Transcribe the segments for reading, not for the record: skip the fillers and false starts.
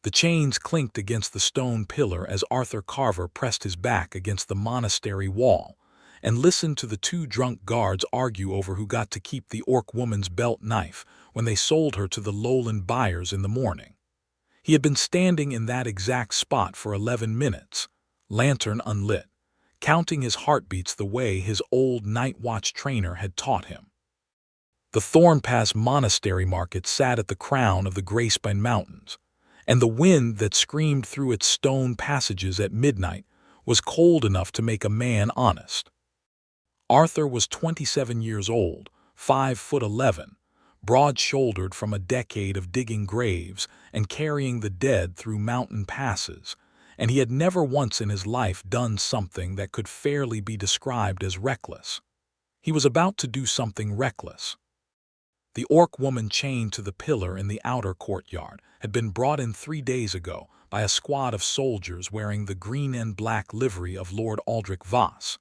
The chains clinked against the stone pillar as Arthur Carver pressed his back against the monastery wall and listened to the two drunk guards argue over who got to keep the orc woman's belt knife when they sold her to the lowland buyers in the morning. He had been standing in that exact spot for 11 minutes, lantern unlit, counting his heartbeats the way his old night watch trainer had taught him. The Thornpass Monastery market sat at the crown of the Gravedigger Mountains, and the wind that screamed through its stone passages at midnight was cold enough to make a man honest. Arthur was 27 years old, 5'11", broad-shouldered from a decade of digging graves and carrying the dead through mountain passes, and he had never once in his life done something that could fairly be described as reckless. He was about to do something reckless. The orc woman chained to the pillar in the outer courtyard had been brought in 3 days ago by a squad of soldiers wearing the green and black livery of Lord Aldrich Voss,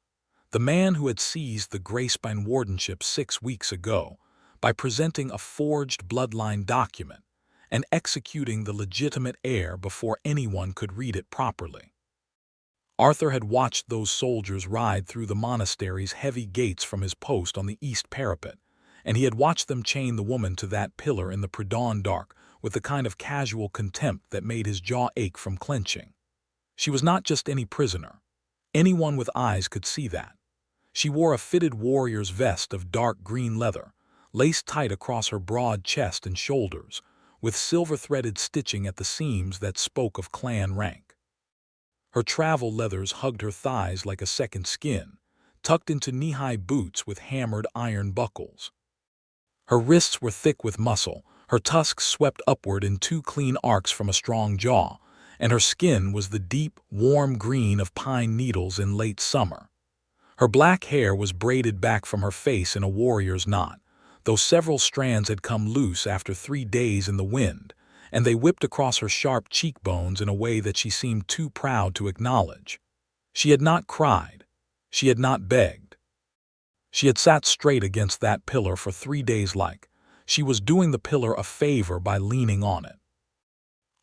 the man who had seized the Gracebein wardenship 6 weeks ago by presenting a forged bloodline document and executing the legitimate heir before anyone could read it properly. Arthur had watched those soldiers ride through the monastery's heavy gates from his post on the east parapet, and he had watched them chain the woman to that pillar in the pre-dawn dark with the kind of casual contempt that made his jaw ache from clenching. She was not just any prisoner. Anyone with eyes could see that. She wore a fitted warrior's vest of dark green leather, laced tight across her broad chest and shoulders, with silver-threaded stitching at the seams that spoke of clan rank. Her travel leathers hugged her thighs like a second skin, tucked into knee-high boots with hammered iron buckles. Her wrists were thick with muscle, her tusks swept upward in 2 clean arcs from a strong jaw, and her skin was the deep, warm green of pine needles in late summer. Her black hair was braided back from her face in a warrior's knot, though several strands had come loose after 3 days in the wind, and they whipped across her sharp cheekbones in a way that she seemed too proud to acknowledge. She had not cried. She had not begged. She had sat straight against that pillar for 3 days like she was doing the pillar a favor by leaning on it.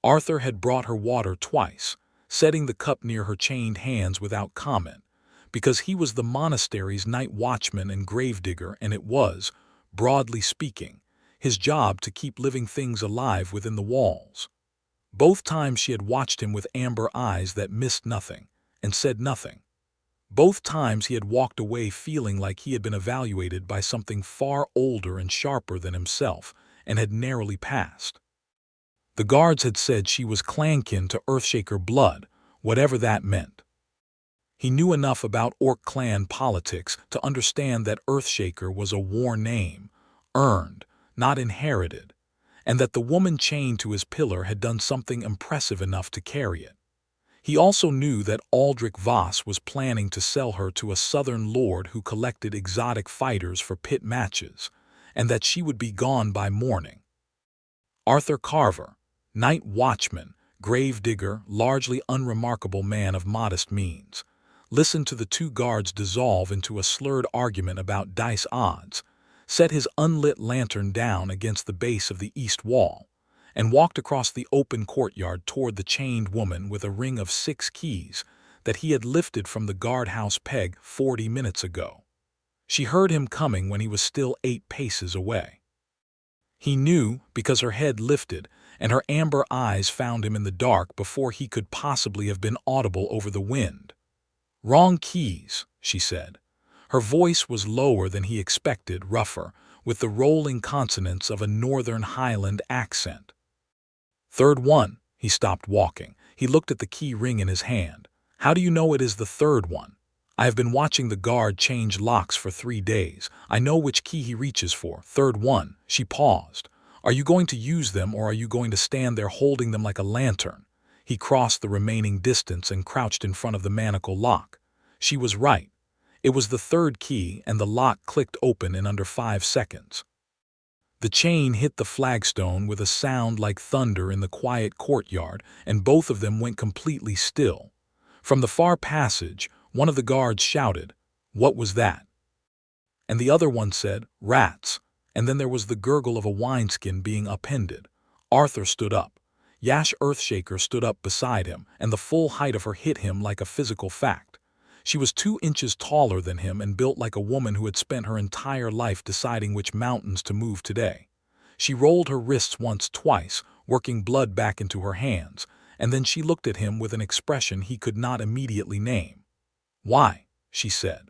Arthur had brought her water twice, setting the cup near her chained hands without comment, because he was the monastery's night watchman and gravedigger, and it was, broadly speaking, his job to keep living things alive within the walls. Both times she had watched him with amber eyes that missed nothing and said nothing. Both times he had walked away feeling like he had been evaluated by something far older and sharper than himself and had narrowly passed. The guards had said she was clankin to Earthshaker blood, whatever that meant. He knew enough about orc clan politics to understand that Earthshaker was a war name, earned, not inherited, and that the woman chained to his pillar had done something impressive enough to carry it. He also knew that Aldrich Voss was planning to sell her to a southern lord who collected exotic fighters for pit matches, and that she would be gone by morning. Arthur Carver, night watchman, gravedigger, largely unremarkable man of modest means, listened to the 2 guards dissolve into a slurred argument about dice odds, set his unlit lantern down against the base of the east wall, and walked across the open courtyard toward the chained woman with a ring of 6 keys that he had lifted from the guardhouse peg 40 minutes ago. She heard him coming when he was still 8 paces away. He knew because her head lifted and her amber eyes found him in the dark before he could possibly have been audible over the wind. "Wrong keys," she said. Her voice was lower than he expected, rougher, with the rolling consonants of a northern Highland accent. "Third one." He stopped walking. He looked at the key ring in his hand. "How do you know it is the third one?" "I have been watching the guard change locks for 3 days. I know which key he reaches for. Third one." She paused. "Are you going to use them, or are you going to stand there holding them like a lantern?" He crossed the remaining distance and crouched in front of the manacle lock. She was right. It was the 3rd key, and the lock clicked open in under 5 seconds. The chain hit the flagstone with a sound like thunder in the quiet courtyard, and both of them went completely still. From the far passage, one of the guards shouted, "What was that?" And the other one said, "Rats." And then there was the gurgle of a wineskin being upended. Arthur stood up. Yash Earthshaker stood up beside him, and the full height of her hit him like a physical fact. She was 2 inches taller than him and built like a woman who had spent her entire life deciding which mountains to move today. She rolled her wrists once, twice, working blood back into her hands, and then she looked at him with an expression he could not immediately name. "Why?" she said.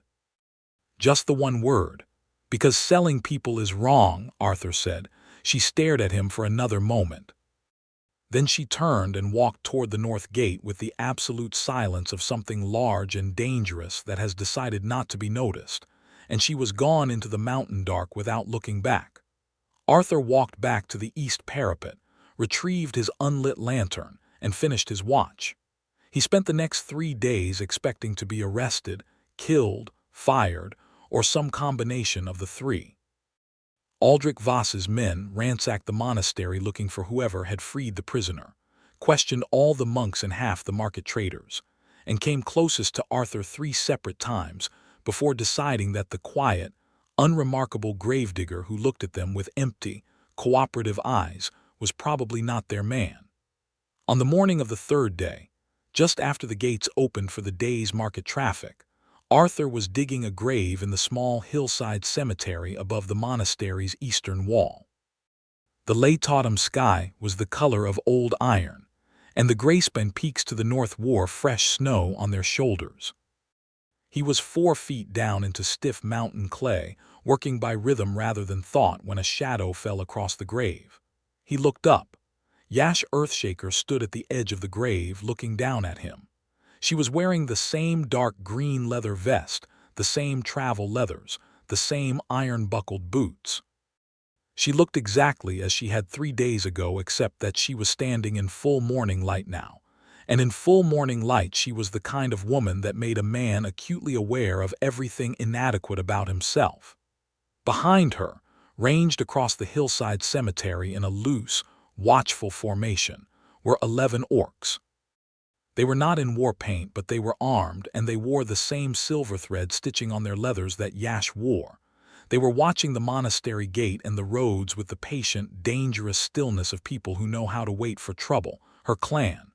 "Just the one word. Because selling people is wrong," Arthur said. She stared at him for another moment. Then she turned and walked toward the north gate with the absolute silence of something large and dangerous that has decided not to be noticed, and she was gone into the mountain dark without looking back. Arthur walked back to the east parapet, retrieved his unlit lantern, and finished his watch. He spent the next 3 days expecting to be arrested, killed, fired, or some combination of the three. Aldrich Voss's men ransacked the monastery looking for whoever had freed the prisoner, questioned all the monks and half the market traders, and came closest to Arthur 3 separate times before deciding that the quiet, unremarkable gravedigger who looked at them with empty, cooperative eyes was probably not their man. On the morning of the 3rd day, just after the gates opened for the day's market traffic, Arthur was digging a grave in the small hillside cemetery above the monastery's eastern wall. The late autumn sky was the color of old iron, and the grayspen peaks to the north wore fresh snow on their shoulders. He was 4 feet down into stiff mountain clay, working by rhythm rather than thought when a shadow fell across the grave. He looked up. Yash Earthshaker stood at the edge of the grave looking down at him. She was wearing the same dark green leather vest, the same travel leathers, the same iron-buckled boots. She looked exactly as she had 3 days ago, except that she was standing in full morning light now. And in full morning light she was the kind of woman that made a man acutely aware of everything inadequate about himself. Behind her, ranged across the hillside cemetery in a loose, watchful formation, were 11 orcs. They were not in war paint, but they were armed, and they wore the same silver thread stitching on their leathers that Yash wore. They were watching the monastery gate and the roads with the patient, dangerous stillness of people who know how to wait for trouble, her clan.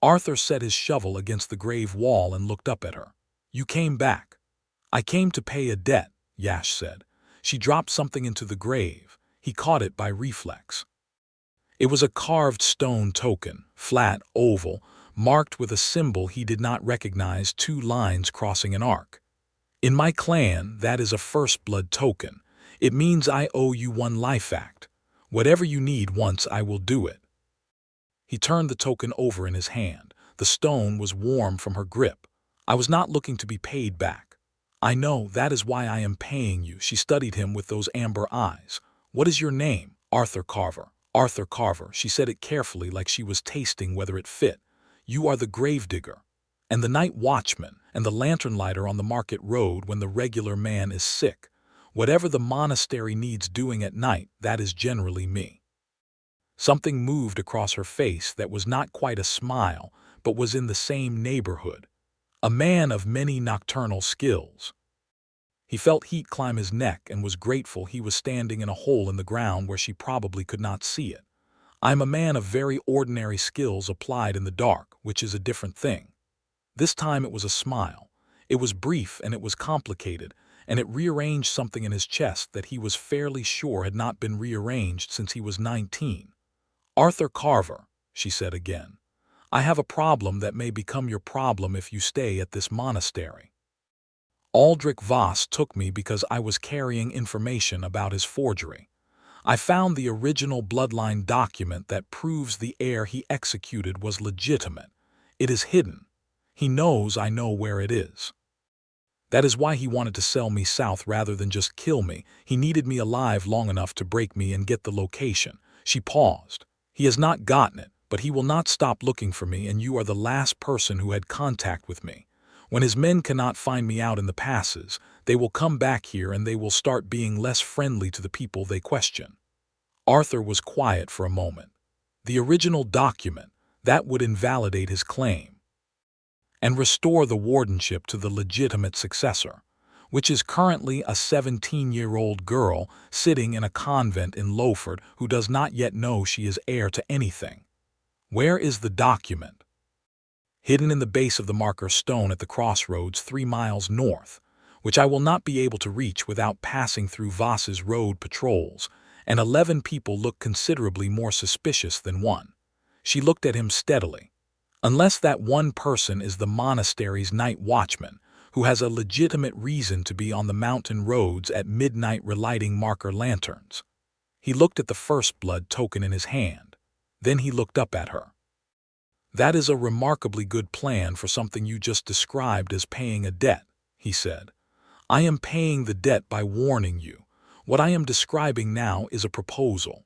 Arthur set his shovel against the grave wall and looked up at her. "You came back." "I came to pay a debt," Yash said. She dropped something into the grave. He caught it by reflex. It was a carved stone token, flat, oval, marked with a symbol he did not recognize, 2 lines crossing an arc. "In my clan, that is a first blood token. It means I owe you 1 life act. Whatever you need once, I will do it." He turned the token over in his hand. The stone was warm from her grip. "I was not looking to be paid back." "I know, that is why I am paying you." She studied him with those amber eyes. "What is your name?" "Arthur Carver." "Arthur Carver." She said it carefully, like she was tasting whether it fit. "You are the gravedigger, and the night watchman, and the lantern lighter on the market road when the regular man is sick. Whatever the monastery needs doing at night, that is generally me." Something moved across her face that was not quite a smile, but was in the same neighborhood. A man of many nocturnal skills. He felt heat climb his neck and was grateful he was standing in a hole in the ground where she probably could not see it. "I am a man of very ordinary skills applied in the dark, which is a different thing." This time it was a smile. It was brief and it was complicated, and it rearranged something in his chest that he was fairly sure had not been rearranged since he was 19. "Arthur Carver," she said again, "I have a problem that may become your problem if you stay at this monastery. Aldrich Voss took me because I was carrying information about his forgery. I found the original bloodline document that proves the heir he executed was legitimate. It is hidden. He knows I know where it is. That is why he wanted to sell me south rather than just kill me. He needed me alive long enough to break me and get the location." She paused. "He has not gotten it, but he will not stop looking for me, and you are the last person who had contact with me. When his men cannot find me out in the passes, they will come back here and they will start being less friendly to the people they question." Arthur was quiet for a moment. The original document, that would invalidate his claim and restore the wardenship to the legitimate successor, which is currently a 17-year-old girl sitting in a convent in Lowford who does not yet know she is heir to anything. Where is the document? Hidden in the base of the marker stone at the crossroads 3 miles north, which I will not be able to reach without passing through Voss's road patrols, and 11 people look considerably more suspicious than one. She looked at him steadily. Unless that one person is the monastery's night watchman, who has a legitimate reason to be on the mountain roads at midnight relighting marker lanterns. He looked at the first blood token in his hand. Then he looked up at her. That is a remarkably good plan for something you just described as paying a debt, he said. I am paying the debt by warning you. What I am describing now is a proposal.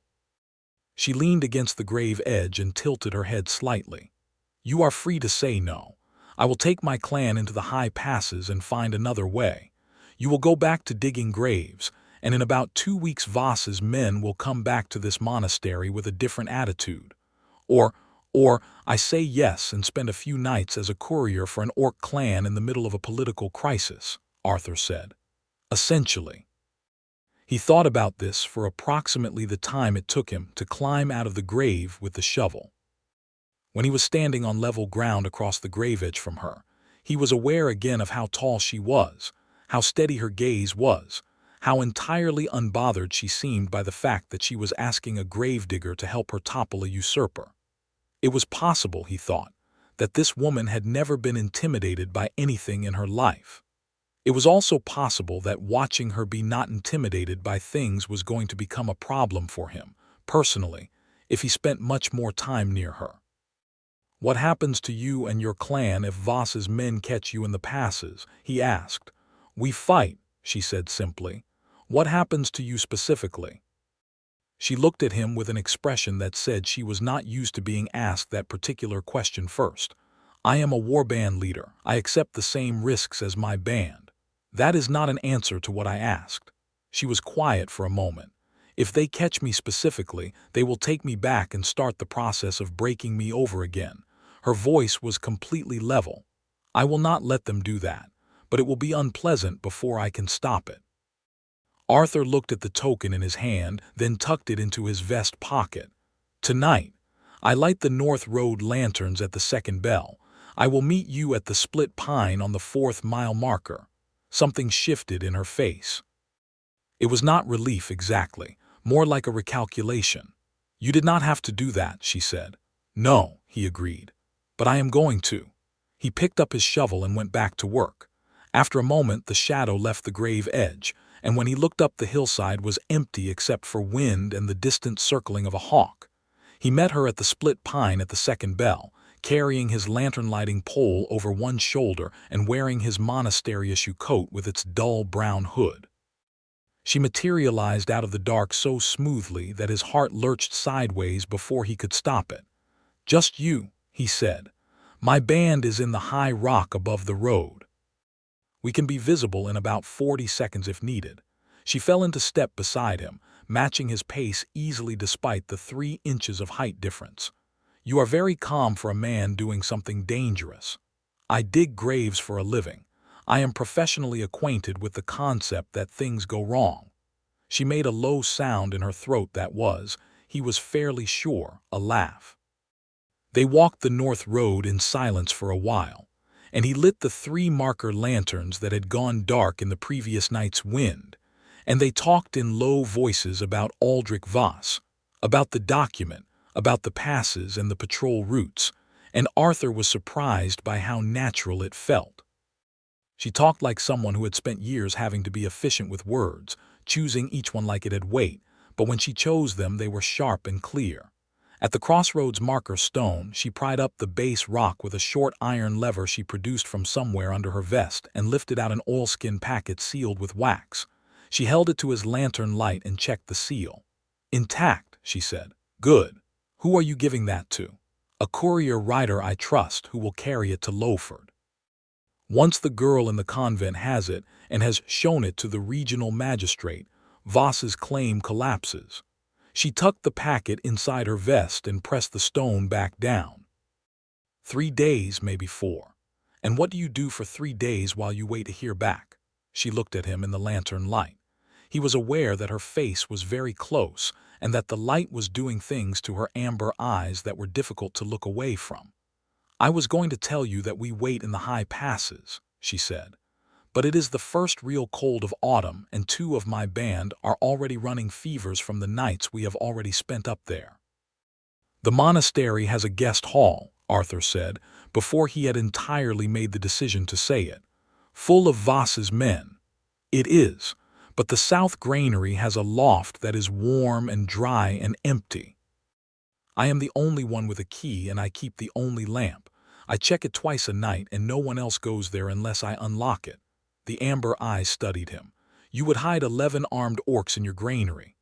She leaned against the grave edge and tilted her head slightly. You are free to say no. I will take my clan into the high passes and find another way. You will go back to digging graves, and in about 2 weeks Voss's men will come back to this monastery with a different attitude. Or I say yes and spend a few nights as a courier for an orc clan in the middle of a political crisis, Arthur said. Essentially. He thought about this for approximately the time it took him to climb out of the grave with the shovel. When he was standing on level ground across the grave edge from her, he was aware again of how tall she was, how steady her gaze was, how entirely unbothered she seemed by the fact that she was asking a gravedigger to help her topple a usurper. It was possible, he thought, that this woman had never been intimidated by anything in her life. It was also possible that watching her be not intimidated by things was going to become a problem for him, personally, if he spent much more time near her. What happens to you and your clan if Voss's men catch you in the passes? He asked. We fight, she said simply. What happens to you specifically? She looked at him with an expression that said she was not used to being asked that particular question first. I am a warband leader. I accept the same risks as my band. That is not an answer to what I asked. She was quiet for a moment. If they catch me specifically, they will take me back and start the process of breaking me over again. Her voice was completely level. I will not let them do that, but it will be unpleasant before I can stop it. Arthur looked at the token in his hand, then tucked it into his vest pocket. Tonight, I light the North Road lanterns at the second bell. I will meet you at the split pine on the 4th-mile marker. Something shifted in her face. It was not relief exactly, more like a recalculation. You did not have to do that, she said. No, he agreed. But I am going to. He picked up his shovel and went back to work. After a moment, the shadow left the grave edge, and when he looked up, the hillside was empty except for wind and the distant circling of a hawk. He met her at the split pine at the second bell, carrying his lantern-lighting pole over one shoulder and wearing his monastery-issue coat with its dull brown hood. She materialized out of the dark so smoothly that his heart lurched sideways before he could stop it. Just you, he said. My band is in the high rock above the road. We can be visible in about 40 seconds if needed. She fell into step beside him, matching his pace easily despite the 3 inches of height difference. You are very calm for a man doing something dangerous. I dig graves for a living. I am professionally acquainted with the concept that things go wrong. She made a low sound in her throat that was, he was fairly sure, a laugh. They walked the North Road in silence for a while, and he lit the 3 marker lanterns that had gone dark in the previous night's wind, and they talked in low voices about Aldrich Voss, about the document, about the passes and the patrol routes, and Arthur was surprised by how natural it felt. She talked like someone who had spent years having to be efficient with words, choosing each one like it had weight, but when she chose them they were sharp and clear. At the crossroads marker stone, she pried up the base rock with a short iron lever she produced from somewhere under her vest and lifted out an oilskin packet sealed with wax. She held it to his lantern light and checked the seal. Intact, she said. Good. Who are you giving that to? A courier rider I trust who will carry it to Lowford. Once the girl in the convent has it and has shown it to the regional magistrate, Voss's claim collapses. She tucked the packet inside her vest and pressed the stone back down. 3 days, maybe 4. And what do you do for 3 days while you wait to hear back? She looked at him in the lantern light. He was aware that her face was very close, and that the light was doing things to her amber eyes that were difficult to look away from. "I was going to tell you that we wait in the high passes," she said, "but it is the first real cold of autumn, and 2 of my band are already running fevers from the nights we have already spent up there." "The monastery has a guest hall," Arthur said, before he had entirely made the decision to say it, "full of Voss's men." "It is, but the south granary has a loft that is warm and dry and empty. I am the only one with a key, and I keep the only lamp. I check it twice a night, and no one else goes there unless I unlock it." The amber eyes studied him. "You would hide 11 armed orcs in your granary.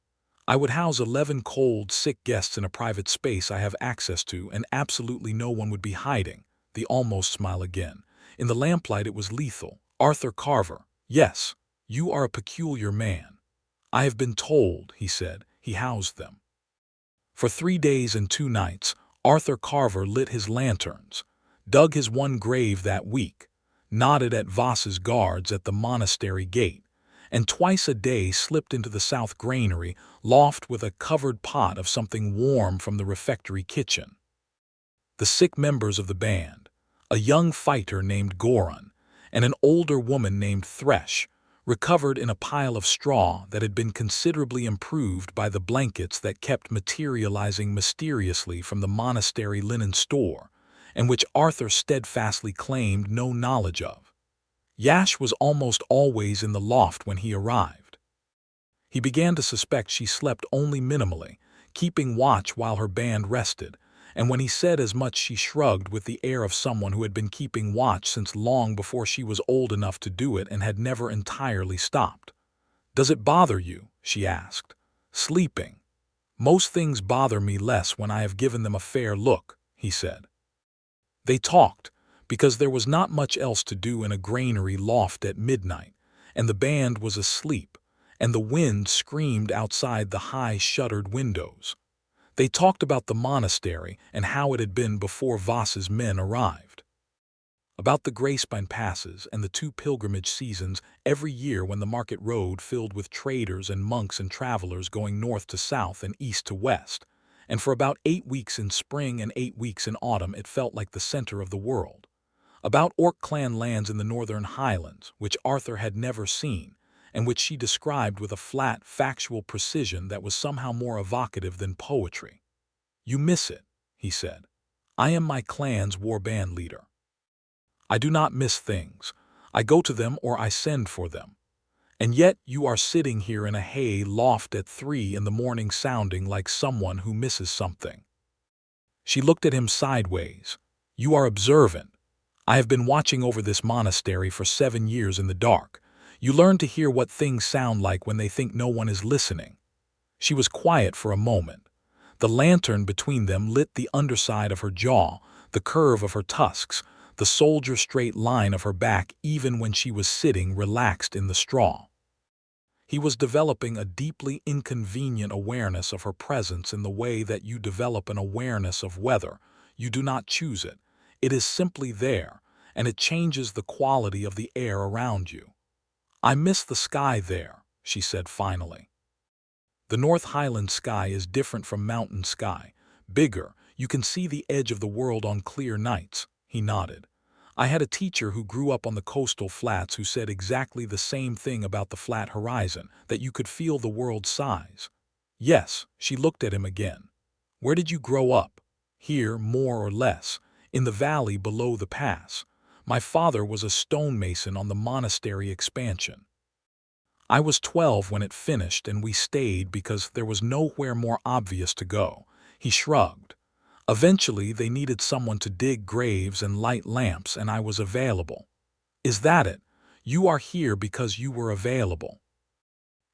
I would house 11 cold, sick guests in a private space I have access to, and absolutely no one would be hiding." The almost smile again. In the lamplight it was lethal. "Arthur Carver, yes, you are a peculiar man." "I have been told," he said, "he housed them." For 3 days and 2 nights, Arthur Carver lit his lanterns, dug his one grave that week, nodded at Voss's guards at the monastery gate, and twice a day slipped into the south granary loft with a covered pot of something warm from the refectory kitchen. The sick members of the band, a young fighter named Goran and an older woman named Thresh, recovered in a pile of straw that had been considerably improved by the blankets that kept materializing mysteriously from the monastery linen store, and which Arthur steadfastly claimed no knowledge of. Yash was almost always in the loft when he arrived. He began to suspect she slept only minimally, keeping watch while her band rested, and when he said as much she shrugged with the air of someone who had been keeping watch since long before she was old enough to do it and had never entirely stopped. "Does it bother you?" she asked. "Sleeping?" "Most things bother me less when I have given them a fair look," he said. They talked, because there was not much else to do in a granary loft at midnight, and the band was asleep, and the wind screamed outside the high shuttered windows. They talked about the monastery and how it had been before Voss's men arrived. About the Gracebine passes and the 2 pilgrimage seasons every year when the market road filled with traders and monks and travelers going north to south and east to west, and for about 8 weeks in spring and 8 weeks in autumn it felt like the center of the world. About Orc clan lands in the northern highlands, which Arthur had never seen, and which she described with a flat, factual precision that was somehow more evocative than poetry. "You miss it," he said. "I am my clan's warband leader. I do not miss things. I go to them or I send for them. And yet you are sitting here in a hay loft at 3 in the morning sounding like someone who misses something." She looked at him sideways. "You are observant. I have been watching over this monastery for 7 years in the dark. You learn to hear what things sound like when they think no one is listening." She was quiet for a moment. The lantern between them lit the underside of her jaw, the curve of her tusks, the soldier-straight line of her back even when she was sitting relaxed in the straw. He was developing a deeply inconvenient awareness of her presence in the way that you develop an awareness of weather. You do not choose it. It is simply there, and it changes the quality of the air around you. "I miss the sky there," she said finally. "The North Highland sky is different from mountain sky. Bigger, you can see the edge of the world on clear nights." He nodded. "I had a teacher who grew up on the coastal flats who said exactly the same thing about the flat horizon, that you could feel the world's size." "Yes," she looked at him again. "Where did you grow up?" "Here, more or less, in the valley below the pass. My father was a stonemason on the monastery expansion. I was 12 when it finished, and we stayed because there was nowhere more obvious to go." He shrugged. "Eventually they needed someone to dig graves and light lamps, and I was available." "Is that it? You are here because you were available."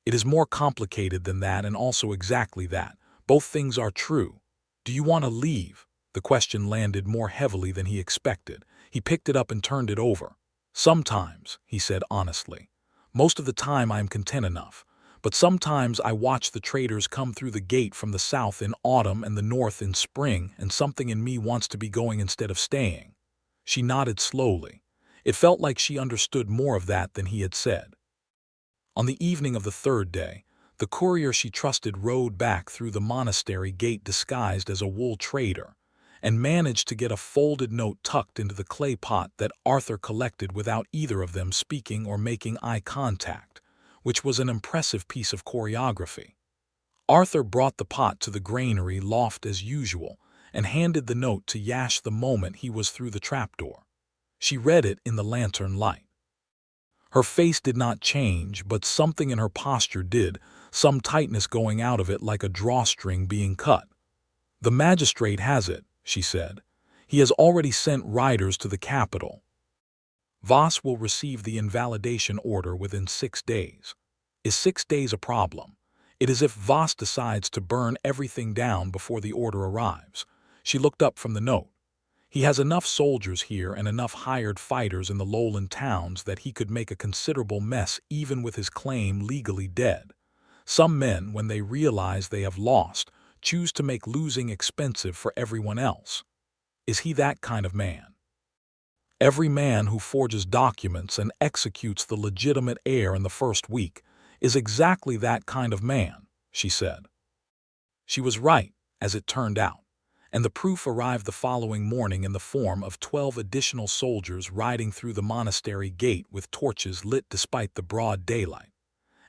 "It is more complicated than that, and also exactly that. Both things are true. Do you want to leave?" The question landed more heavily than he expected. He picked it up and turned it over. "Sometimes," he said honestly. "Most of the time I am content enough. But sometimes I watch the traders come through the gate from the south in autumn and the north in spring, and something in me wants to be going instead of staying." She nodded slowly. It felt like she understood more of that than he had said. On the evening of the 3rd day, the The courier she trusted rode back through the monastery gate disguised as a wool trader, and managed to get a folded note tucked into the clay pot that Arthur collected without either of them speaking or making eye contact, which was an impressive piece of choreography. Arthur brought the pot to the granary loft as usual and handed the note to Yash the moment he was through the trapdoor. She read it in the lantern light. Her face did not change, but something in her posture did, some tightness going out of it like a drawstring being cut. "The magistrate has it," she said. "He has already sent riders to the capital. Voss will receive the invalidation order within 6 days. Is 6 days a problem? It is if Voss decides to burn everything down before the order arrives." She looked up from the note. "He has enough soldiers here and enough hired fighters in the lowland towns that he could make a considerable mess even with his claim legally dead. Some men, when they realize they have lost, choose to make losing expensive for everyone else. Is he that kind of man? Every man who forges documents and executes the legitimate heir in the first week is exactly that kind of man," she said. She was right, as it turned out, and the proof arrived the following morning in the form of 12 additional soldiers riding through the monastery gate with torches lit despite the broad daylight,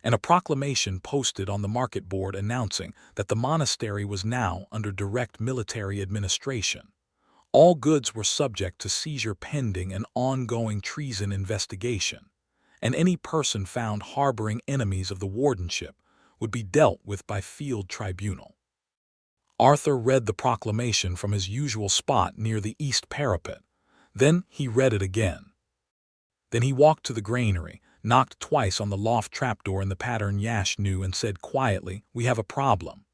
and a proclamation posted on the market board announcing that the monastery was now under direct military administration. All goods were subject to seizure pending an ongoing treason investigation, and any person found harboring enemies of the wardenship would be dealt with by field tribunal. Arthur read the proclamation from his usual spot near the east parapet. Then he read it again. Then he walked to the granary, knocked twice on the loft trapdoor in the pattern Yash knew, and said quietly, "We have a problem."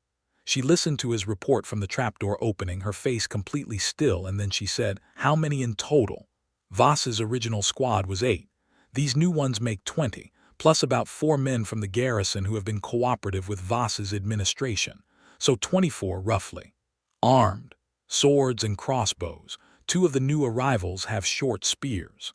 She listened to his report from the trapdoor opening, her face completely still, and then she said, "How many in total?" Voss's original squad was 8. These new ones make 20, plus about 4 men from the garrison who have been cooperative with Voss's administration, so 24 roughly. Armed, swords and crossbows. 2 of the new arrivals have short spears.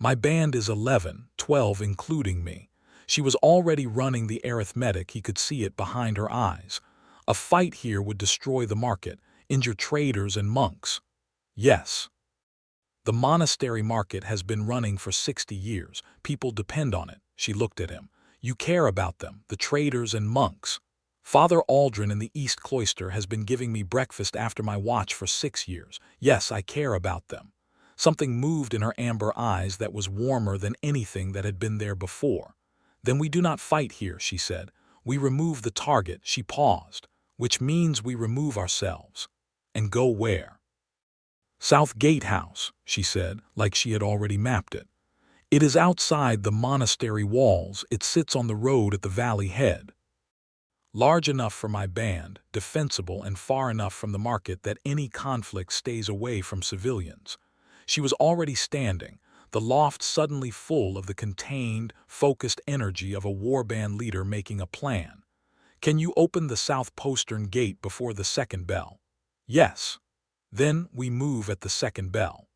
My band is 11, 12 including me. She was already running the arithmetic, he could see it behind her eyes. A fight here would destroy the market, injure traders and monks. Yes. The monastery market has been running for 60 years. People depend on it. She looked at him. You care about them, the traders and monks. Father Aldrin in the East Cloister has been giving me breakfast after my watch for 6 years. Yes, I care about them. Something moved in her amber eyes that was warmer than anything that had been there before. Then we do not fight here, she said. We remove the target. She paused. Which means we remove ourselves. And go where? South Gatehouse, she said, like she had already mapped it. It is outside the monastery walls. It sits on the road at the valley head. Large enough for my band, defensible, and far enough from the market that any conflict stays away from civilians. She was already standing, the loft suddenly full of the contained, focused energy of a warband leader making a plan. Can you open the south postern gate before the second bell? Yes. Then we move at the second bell.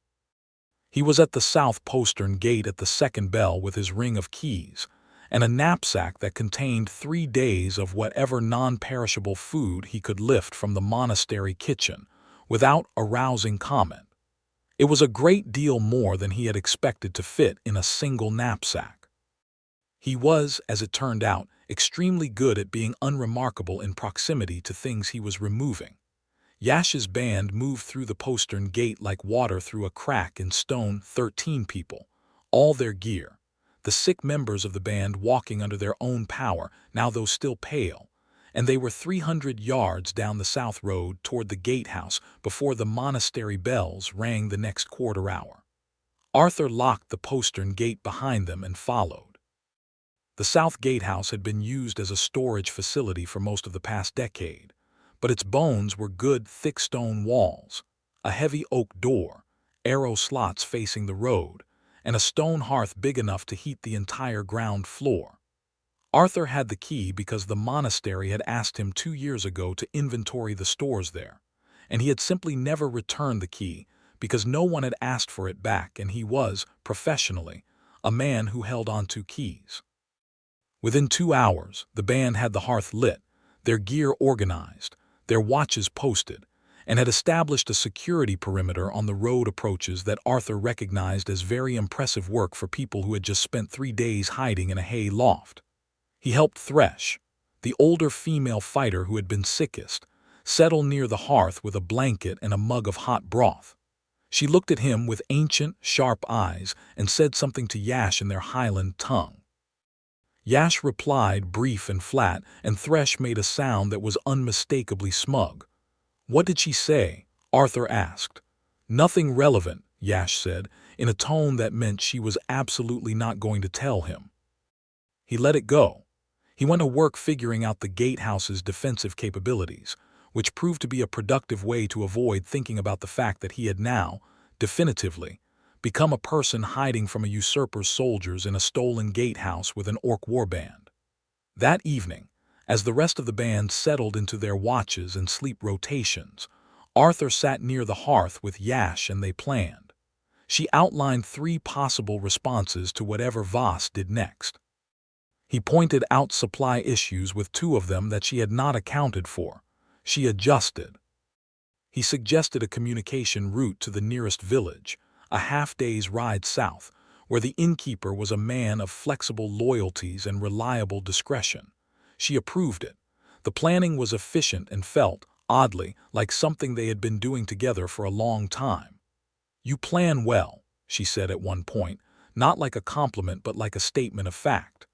He was at the south postern gate at the second bell with his ring of keys, and a knapsack that contained 3 days of whatever non-perishable food he could lift from the monastery kitchen, without arousing comment. It was a great deal more than he had expected to fit in a single knapsack. He was, as it turned out, extremely good at being unremarkable in proximity to things he was removing. Yash's band moved through the postern gate like water through a crack in stone. 13 people, all their gear. The sick members of the band walking under their own power, now though still pale, and they were 300 yards down the south road toward the gatehouse before the monastery bells rang the next quarter hour. Arthur locked the postern gate behind them and followed. The south gatehouse had been used as a storage facility for most of the past decade, but its bones were good, thick stone walls, a heavy oak door, arrow slots facing the road, and a stone hearth big enough to heat the entire ground floor. Arthur had the key because the monastery had asked him 2 years ago to inventory the stores there, and he had simply never returned the key because no one had asked for it back, and he was, professionally, a man who held on to keys. Within 2 hours, the band had the hearth lit, their gear organized, their watches posted, and had established a security perimeter on the road approaches that Arthur recognized as very impressive work for people who had just spent 3 days hiding in a hay loft. He helped Thresh, the older female fighter who had been sickest, settle near the hearth with a blanket and a mug of hot broth. She looked at him with ancient, sharp eyes and said something to Yash in their Highland tongue. Yash replied brief and flat, and Thresh made a sound that was unmistakably smug. "What did she say?" Arthur asked. "Nothing relevant," Yash said, in a tone that meant she was absolutely not going to tell him. He let it go. He went to work figuring out the gatehouse's defensive capabilities, which proved to be a productive way to avoid thinking about the fact that he had now, definitively, become a person hiding from a usurper's soldiers in a stolen gatehouse with an orc warband. That evening, as the rest of the band settled into their watches and sleep rotations, Arthur sat near the hearth with Yash and they planned. She outlined 3 possible responses to whatever Voss did next. He pointed out supply issues with 2 of them that she had not accounted for. She adjusted. He suggested a communication route to the nearest village, a half-day's ride south, where the innkeeper was a man of flexible loyalties and reliable discretion. She approved it. The planning was efficient and felt, oddly, like something they had been doing together for a long time. "You plan well," she said at one point, not like a compliment but like a statement of fact.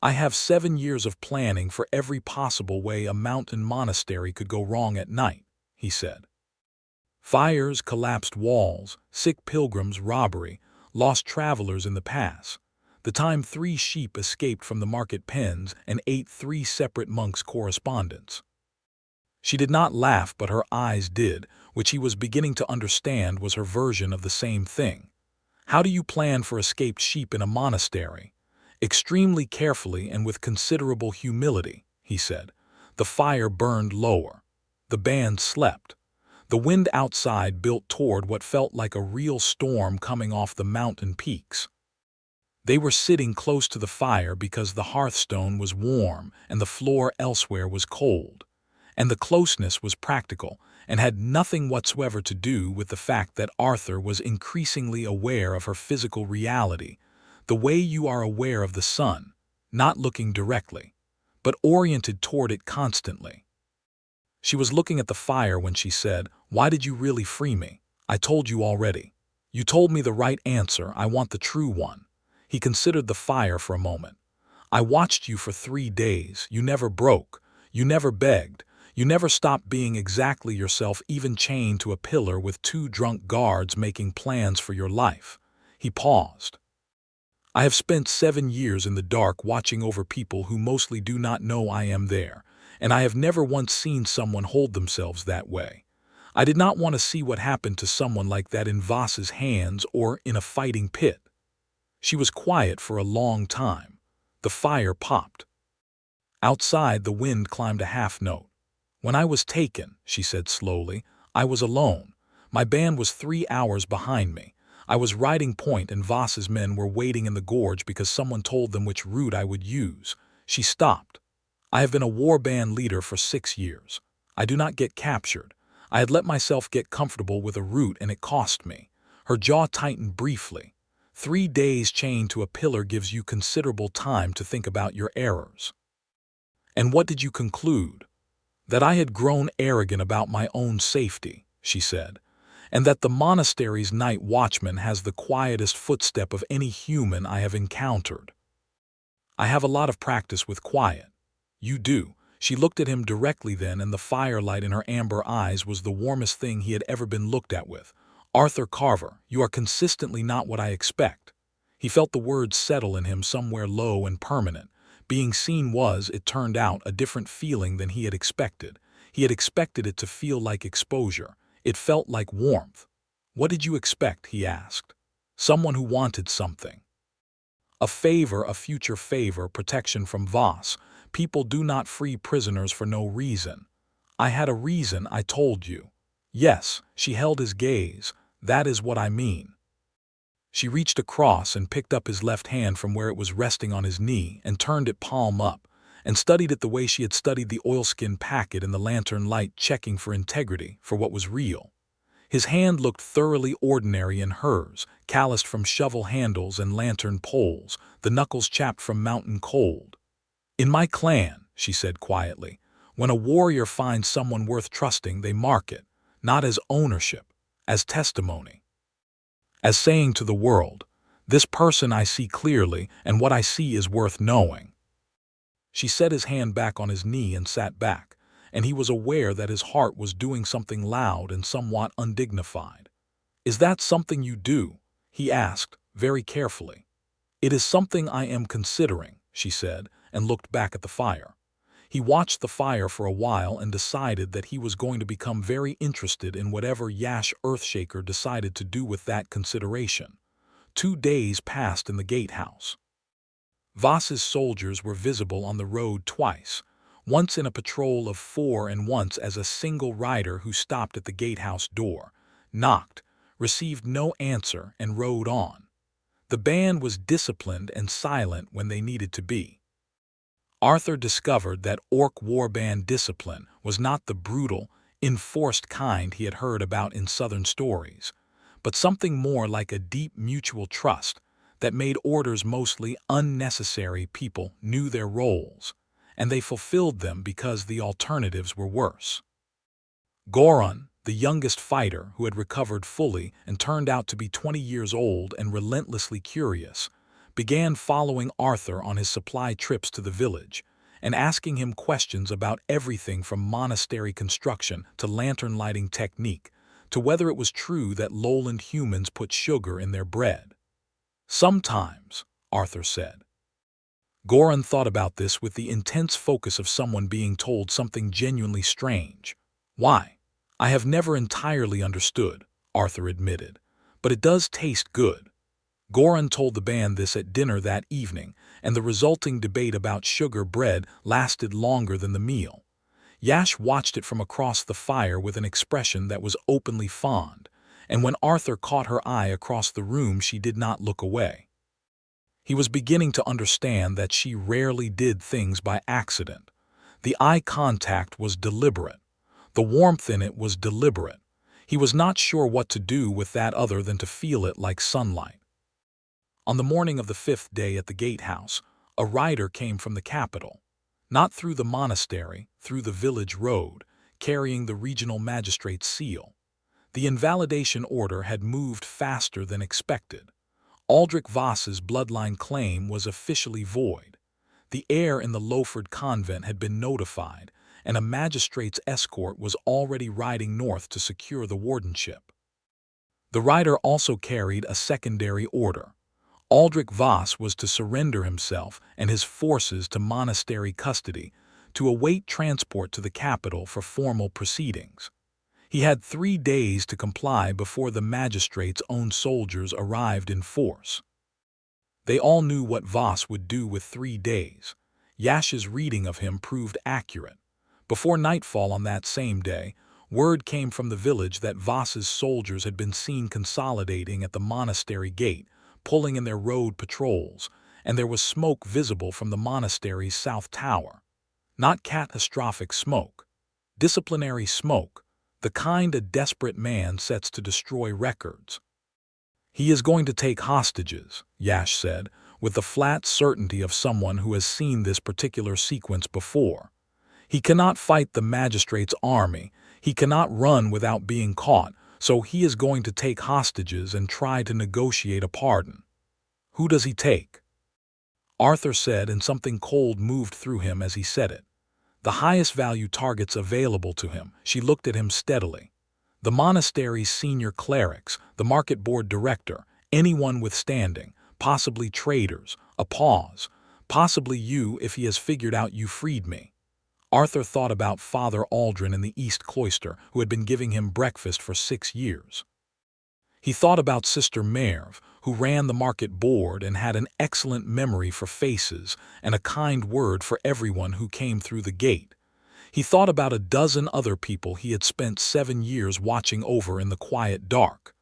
"I have 7 years of planning for every possible way a mountain monastery could go wrong at night," he said. "Fires, collapsed walls, sick pilgrims, robbery, lost travelers in the pass. The time 3 sheep escaped from the market pens and ate 3 separate monks' correspondence." She did not laugh, but her eyes did, which he was beginning to understand was her version of the same thing. "How do you plan for escaped sheep in a monastery?" "Extremely carefully and with considerable humility," he said. The fire burned lower. The band slept. The wind outside built toward what felt like a real storm coming off the mountain peaks. They were sitting close to the fire because the hearthstone was warm and the floor elsewhere was cold. And the closeness was practical and had nothing whatsoever to do with the fact that Arthur was increasingly aware of her physical reality, the way you are aware of the sun, not looking directly, but oriented toward it constantly. She was looking at the fire when she said, "Why did you really free me? I told you already. You told me the right answer. I want the true one." He considered the fire for a moment. "I watched you for 3 days. You never broke. You never begged. You never stopped being exactly yourself, even chained to a pillar with 2 drunk guards making plans for your life." He paused. "I have spent 7 years in the dark watching over people who mostly do not know I am there, and I have never once seen someone hold themselves that way. I did not want to see what happened to someone like that in Voss's hands or in a fighting pit." She was quiet for a long time. The fire popped. Outside, the wind climbed a half note. "When I was taken," she said slowly, "I was alone. My band was 3 hours behind me. I was riding point and Voss's men were waiting in the gorge because someone told them which route I would use." She stopped. "I have been a war band leader for 6 years. I do not get captured. I had let myself get comfortable with a route and it cost me." Her jaw tightened briefly. 3 days chained to a pillar gives you considerable time to think about your errors. "And what did you conclude?" "That I had grown arrogant about my own safety," she said, "and that the monastery's night watchman has the quietest footstep of any human I have encountered." "I have a lot of practice with quiet." "You do." She looked at him directly then, and the firelight in her amber eyes was the warmest thing he had ever been looked at with. "Arthur Carver, you are consistently not what I expect." He felt the words settle in him somewhere low and permanent. Being seen was, it turned out, a different feeling than he had expected. He had expected it to feel like exposure. It felt like warmth. "What did you expect?" he asked. "Someone who wanted something. A favor, a future favor, protection from Voss. People do not free prisoners for no reason." "I had a reason, I told you." "Yes," she held his gaze. "That is what I mean." She reached across and picked up his left hand from where it was resting on his knee and turned it palm up, and studied it the way she had studied the oilskin packet in the lantern light, checking for integrity, for what was real. His hand looked thoroughly ordinary in hers, calloused from shovel handles and lantern poles, the knuckles chapped from mountain cold. "In my clan," she said quietly, "when a warrior finds someone worth trusting, they mark it, not as ownership, as testimony. As saying to the world, this person I see clearly, and what I see is worth knowing." She set his hand back on his knee and sat back, and he was aware that his heart was doing something loud and somewhat undignified. "Is that something you do?" he asked, very carefully. "It is something I am considering," she said, and looked back at the fire. He watched the fire for a while and decided that he was going to become very interested in whatever Yash Earthshaker decided to do with that consideration. 2 days passed in the gatehouse. Voss's soldiers were visible on the road twice, once in a patrol of 4 and once as a single rider who stopped at the gatehouse door, knocked, received no answer, and rode on. The band was disciplined and silent when they needed to be. Arthur discovered that orc warband discipline was not the brutal, enforced kind he had heard about in southern stories, but something more like a deep mutual trust that made orders mostly unnecessary. People knew their roles, and they fulfilled them because the alternatives were worse. Goran, the youngest fighter who had recovered fully and turned out to be 20 years old and relentlessly curious, began following Arthur on his supply trips to the village and asking him questions about everything from monastery construction to lantern lighting technique to whether it was true that lowland humans put sugar in their bread. "Sometimes," Arthur said. Goran thought about this with the intense focus of someone being told something genuinely strange. "Why? I have never entirely understood," Arthur admitted, "but it does taste good." Goran told the band this at dinner that evening, and the resulting debate about sugar bread lasted longer than the meal. Yash watched it from across the fire with an expression that was openly fond, and when Arthur caught her eye across the room she did not look away. He was beginning to understand that she rarely did things by accident. The eye contact was deliberate. The warmth in it was deliberate. He was not sure what to do with that other than to feel it like sunlight. On the morning of the 5th day at the gatehouse, a rider came from the capital, not through the monastery, through the village road, carrying the regional magistrate's seal. The invalidation order had moved faster than expected. Aldrich Voss's bloodline claim was officially void. The heir in the Lowford convent had been notified, and a magistrate's escort was already riding north to secure the wardenship. The rider also carried a secondary order. Aldrich Voss was to surrender himself and his forces to monastery custody, to await transport to the capital for formal proceedings. He had 3 days to comply before the magistrate's own soldiers arrived in force. They all knew what Voss would do with 3 days. Yash's reading of him proved accurate. Before nightfall on that same day, word came from the village that Voss's soldiers had been seen consolidating at the monastery gate, pulling in their road patrols, and there was smoke visible from the monastery's south tower. Not catastrophic smoke. Disciplinary smoke, the kind a desperate man sets to destroy records. "He is going to take hostages," Yash said, with the flat certainty of someone who has seen this particular sequence before. "He cannot fight the magistrate's army, he cannot run without being caught, so he is going to take hostages and try to negotiate a pardon." "Who does he take?" Arthur said, and something cold moved through him as he said it. "The highest value targets available to him." She looked at him steadily. "The monastery's senior clerics, the market board director, anyone with standing, possibly traders." A pause. "Possibly you if he has figured out you freed me." Arthur thought about Father Aldrin in the East Cloister, who had been giving him breakfast for 6 years. He thought about Sister Merv, who ran the market board and had an excellent memory for faces and a kind word for everyone who came through the gate. He thought about a dozen other people he had spent 7 years watching over in the quiet dark.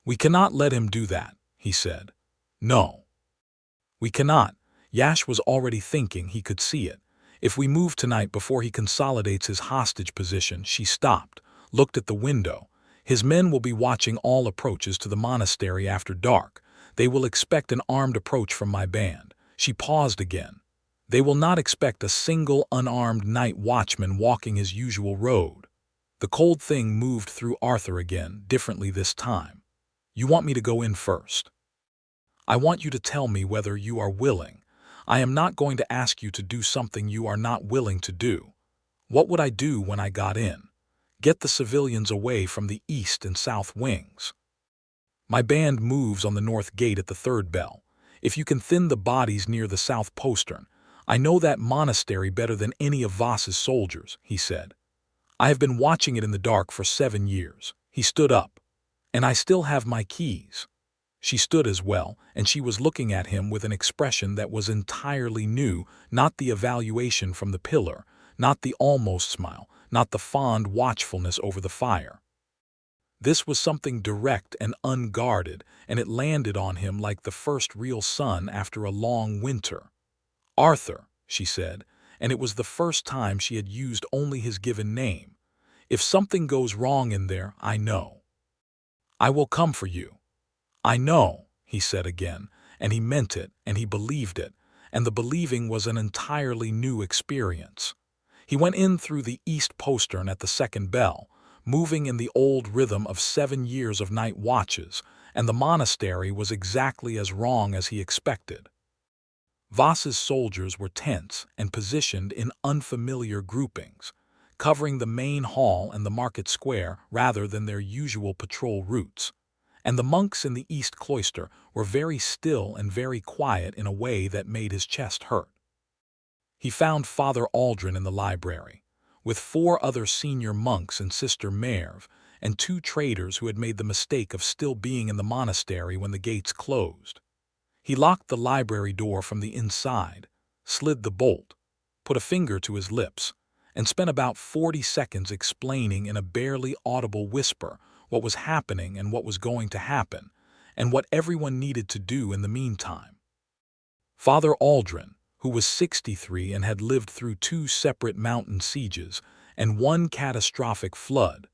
"We cannot let him do that," he said. "No. We cannot." Yash was already thinking he could see it. "If we move tonight before he consolidates his hostage position." She stopped, looked at the window. "His men will be watching all approaches to the monastery after dark. They will expect an armed approach from my band." She paused again. "They will not expect a single unarmed night watchman walking his usual road." The cold thing moved through Arthur again, differently this time. "You want me to go in first? I want you to tell me whether you are willing. I am not going to ask you to do something you are not willing to do. What would I do when I got in? Get the civilians away from the east and south wings. My band moves on the north gate at the third bell. If you can thin the bodies near the south postern. I know that monastery better than any of Voss's soldiers," he said. "I have been watching it in the dark for 7 years." He stood up. "And I still have my keys." She stood as well, and she was looking at him with an expression that was entirely new, not the evaluation from the pillar, not the almost smile, not the fond watchfulness over the fire. This was something direct and unguarded, and it landed on him like the first real sun after a long winter. "Arthur," she said, and it was the first time she had used only his given name. "If something goes wrong in there, I know. I will come for you." "I know," he said again, and he meant it, and he believed it, and the believing was an entirely new experience. He went in through the east postern at the second bell, moving in the old rhythm of 7 years of night watches, and the monastery was exactly as wrong as he expected. Voss's soldiers were tense and positioned in unfamiliar groupings, covering the main hall and the market square rather than their usual patrol routes. And the monks in the east cloister were very still and very quiet in a way that made his chest hurt. He found Father Aldrin in the library, with 4 other senior monks and Sister Merve, and 2 traders who had made the mistake of still being in the monastery when the gates closed. He locked the library door from the inside, slid the bolt, put a finger to his lips, and spent about 40 seconds explaining in a barely audible whisper what was happening and what was going to happen, and what everyone needed to do in the meantime. Father Aldrin, who was 63 and had lived through 2 separate mountain sieges and 1 catastrophic flood,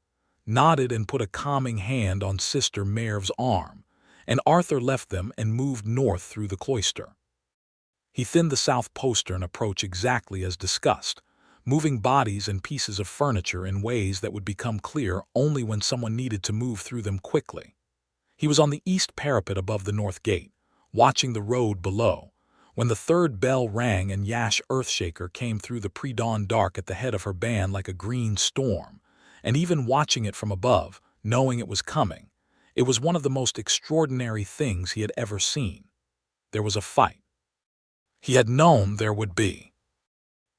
nodded and put a calming hand on Sister Merve's arm, and Arthur left them and moved north through the cloister. He thinned the south postern approach exactly as discussed, moving bodies and pieces of furniture in ways that would become clear only when someone needed to move through them quickly. He was on the east parapet above the north gate, watching the road below, when the third bell rang and Yash Earthshaker came through the pre-dawn dark at the head of her band like a green storm, and even watching it from above, knowing it was coming, it was one of the most extraordinary things he had ever seen. There was a fight. He had known there would be.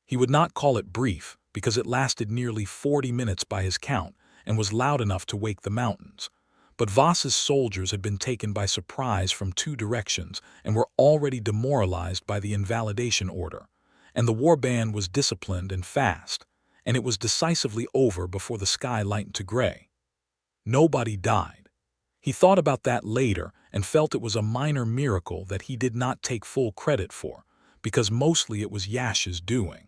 He would not call it brief, because it lasted nearly 40 minutes by his count and was loud enough to wake the mountains. But Voss's soldiers had been taken by surprise from 2 directions and were already demoralized by the invalidation order, and the war band was disciplined and fast, and it was decisively over before the sky lightened to gray. Nobody died. He thought about that later and felt it was a minor miracle that he did not take full credit for, because mostly it was Yash's doing.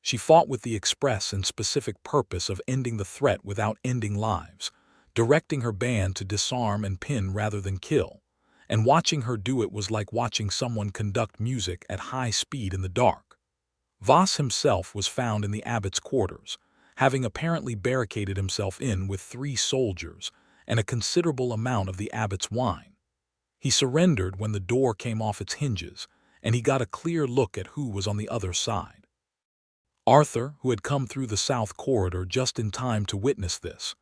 She fought with the express and specific purpose of ending the threat without ending lives, directing her band to disarm and pin rather than kill, and watching her do it was like watching someone conduct music at high speed in the dark. Voss himself was found in the abbot's quarters, having apparently barricaded himself in with 3 soldiers and a considerable amount of the abbot's wine. He surrendered when the door came off its hinges, and he got a clear look at who was on the other side. Arthur, who had come through the south corridor just in time to witness this,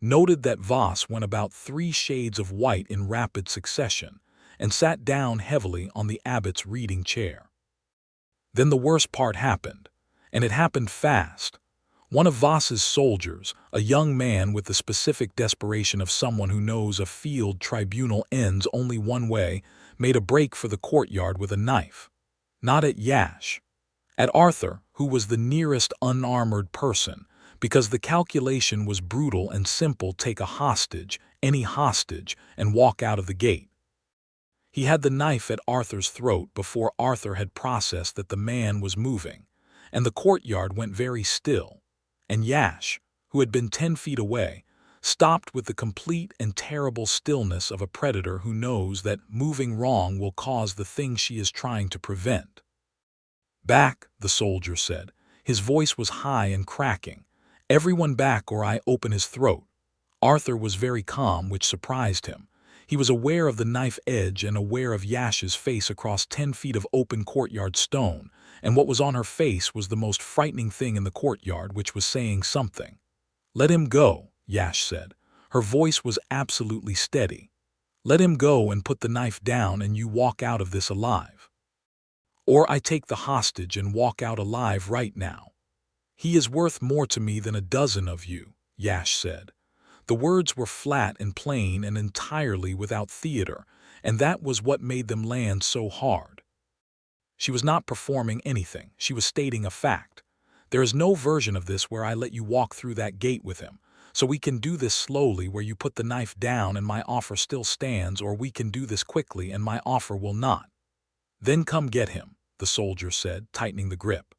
noted that Voss went about 3 shades of white in rapid succession and sat down heavily on the abbot's reading chair. Then the worst part happened, and it happened fast. One of Voss's soldiers, a young man with the specific desperation of someone who knows a field tribunal ends only one way, made a break for the courtyard with a knife. Not at Yash. At Arthur, who was the nearest unarmored person, because the calculation was brutal and simple: take a hostage, any hostage, and walk out of the gate. He had the knife at Arthur's throat before Arthur had processed that the man was moving, and the courtyard went very still, and Yash, who had been 10 feet away, stopped with the complete and terrible stillness of a predator who knows that moving wrong will cause the thing she is trying to prevent. "Back," the soldier said. His voice was high and cracking. "Everyone back or I open his throat." Arthur was very calm, which surprised him. He was aware of the knife edge and aware of Yash's face across 10 feet of open courtyard stone, and what was on her face was the most frightening thing in the courtyard, which was saying something. "Let him go," Yash said. Her voice was absolutely steady. "Let him go and put the knife down and you walk out of this alive. Or I take the hostage and walk out alive right now. He is worth more to me than a dozen of you," Yash said. The words were flat and plain and entirely without theater, and that was what made them land so hard. She was not performing anything. She was stating a fact. "There is no version of this where I let you walk through that gate with him. So we can do this slowly where you put the knife down and my offer still stands, or we can do this quickly and my offer will not." "Then come get him," the soldier said, tightening the grip.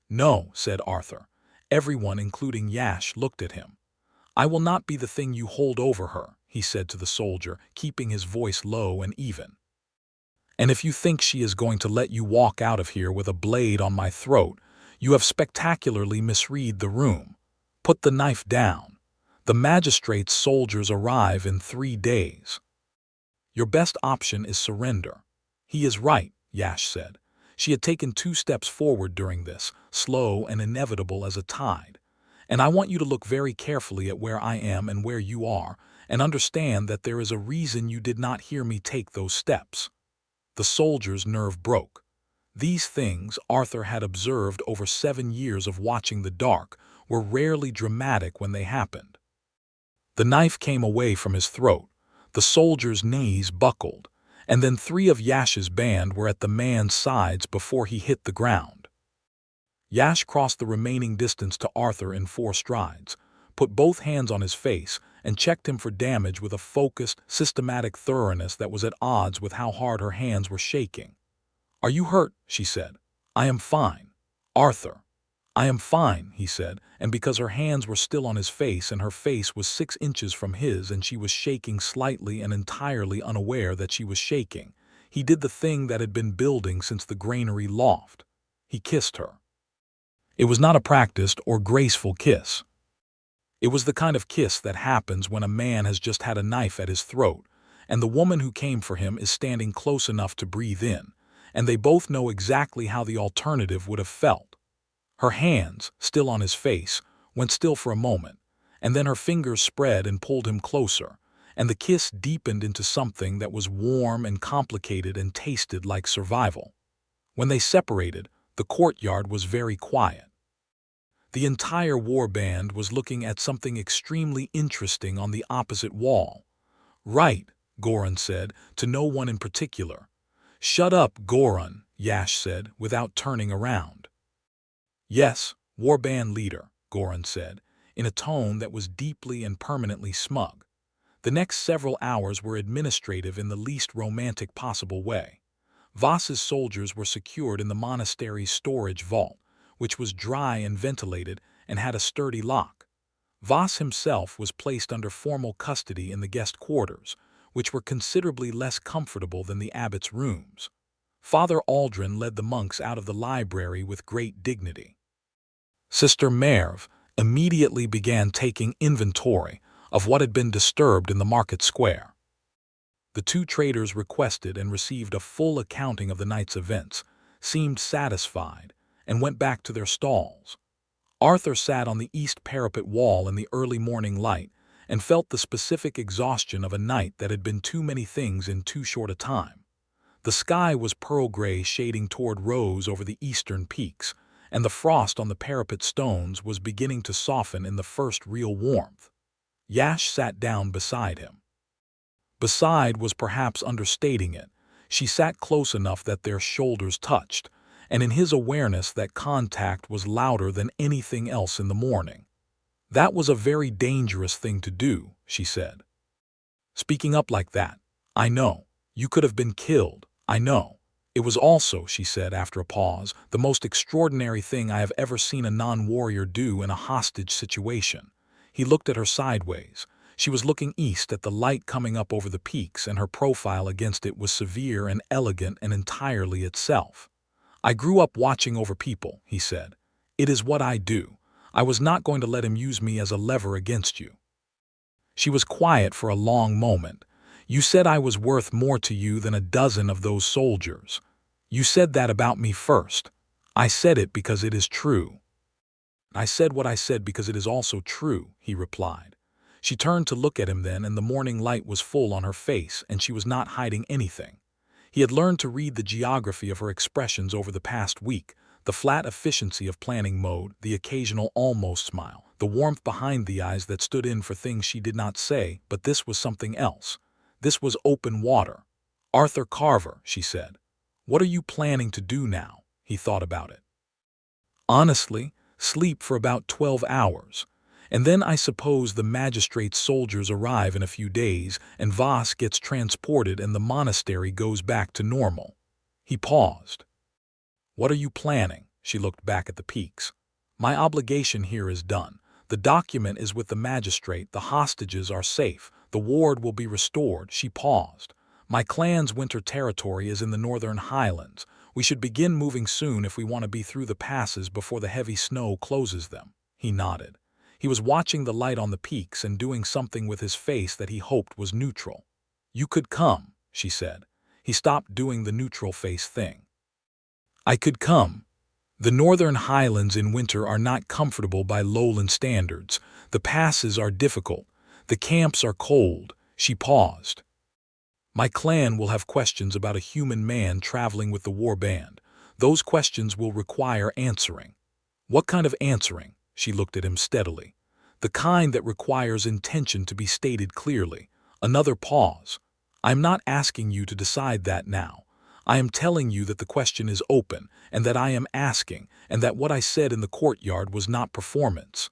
"No," said Arthur. Everyone, including Yash, looked at him. "I will not be the thing you hold over her," he said to the soldier, keeping his voice low and even. "And if you think she is going to let you walk out of here with a blade on my throat, you have spectacularly misread the room. Put the knife down. The magistrate's soldiers arrive in 3 days. Your best option is surrender." "He is right," Yash said. She had taken 2 steps forward during this, slow and inevitable as a tide. "And I want you to look very carefully at where I am and where you are, and understand that there is a reason you did not hear me take those steps." The soldier's nerve broke. These things Arthur had observed over 7 years of watching the dark were rarely dramatic when they happened. The knife came away from his throat. The soldier's knees buckled, and then 3 of Yash's band were at the man's sides before he hit the ground. Yash crossed the remaining distance to Arthur in 4 strides, put both hands on his face, and checked him for damage with a focused, systematic thoroughness that was at odds with how hard her hands were shaking. "Are you hurt?" she said. "I am fine." "Arthur." "I am fine," he said, and because her hands were still on his face and her face was 6 inches from his and she was shaking slightly and entirely unaware that she was shaking, he did the thing that had been building since the granary loft. He kissed her. It was not a practiced or graceful kiss. It was the kind of kiss that happens when a man has just had a knife at his throat, and the woman who came for him is standing close enough to breathe in, and they both know exactly how the alternative would have felt. Her hands, still on his face, went still for a moment, and then her fingers spread and pulled him closer, and the kiss deepened into something that was warm and complicated and tasted like survival. When they separated, the courtyard was very quiet. The entire warband was looking at something extremely interesting on the opposite wall. "Right," Goran said, to no one in particular. "Shut up, Goran," Yash said, without turning around. "Yes, warband leader," Goran said, in a tone that was deeply and permanently smug. The next several hours were administrative in the least romantic possible way. Voss's soldiers were secured in the monastery's storage vault, which was dry and ventilated and had a sturdy lock. Voss himself was placed under formal custody in the guest quarters, which were considerably less comfortable than the abbot's rooms. Father Aldrin led the monks out of the library with great dignity. Sister Merv immediately began taking inventory of what had been disturbed in the market square. The 2 traders requested and received a full accounting of the night's events, seemed satisfied, and went back to their stalls. Arthur sat on the east parapet wall in the early morning light and felt the specific exhaustion of a night that had been too many things in too short a time. The sky was pearl gray, shading toward rose over the eastern peaks, and the frost on the parapet stones was beginning to soften in the first real warmth. Yash sat down beside him. Beside was perhaps understating it. She sat close enough that their shoulders touched, and in his awareness that contact was louder than anything else in the morning. "That was a very dangerous thing to do," she said. "Speaking up like that. I know. You could have been killed, I know. It was also, she said after a pause, the most extraordinary thing I have ever seen a non-warrior do in a hostage situation. He looked at her sideways. She was looking east at the light coming up over the peaks, and her profile against it was severe and elegant and entirely itself. I grew up watching over people, he said. It is what I do. I was not going to let him use me as a lever against you. She was quiet for a long moment. You said I was worth more to you than a dozen of those soldiers. You said that about me first. I said it because it is true. I said what I said because it is also true, he replied. She turned to look at him then, and the morning light was full on her face, and she was not hiding anything. He had learned to read the geography of her expressions over the past week, the flat efficiency of planning mode, the occasional almost smile, the warmth behind the eyes that stood in for things she did not say, but this was something else. This was open water. Arthur Carver, she said. What are you planning to do now? He thought about it. Honestly, sleep for about 12 hours. And then I suppose the magistrate's soldiers arrive in a few days, and Voss gets transported and the monastery goes back to normal. He paused. What are you planning? She looked back at the peaks. My obligation here is done. The document is with the magistrate, the hostages are safe, the ward will be restored. She paused. My clan's winter territory is in the northern highlands. We should begin moving soon if we want to be through the passes before the heavy snow closes them. He nodded. He was watching the light on the peaks and doing something with his face that he hoped was neutral. You could come, she said. He stopped doing the neutral face thing. I could come. The northern highlands in winter are not comfortable by lowland standards. The passes are difficult. The camps are cold. She paused. My clan will have questions about a human man traveling with the war band. Those questions will require answering. What kind of answering? She looked at him steadily. The kind that requires intention to be stated clearly. Another pause. I'm not asking you to decide that now. I am telling you that the question is open, and that I am asking, and that what I said in the courtyard was not performance.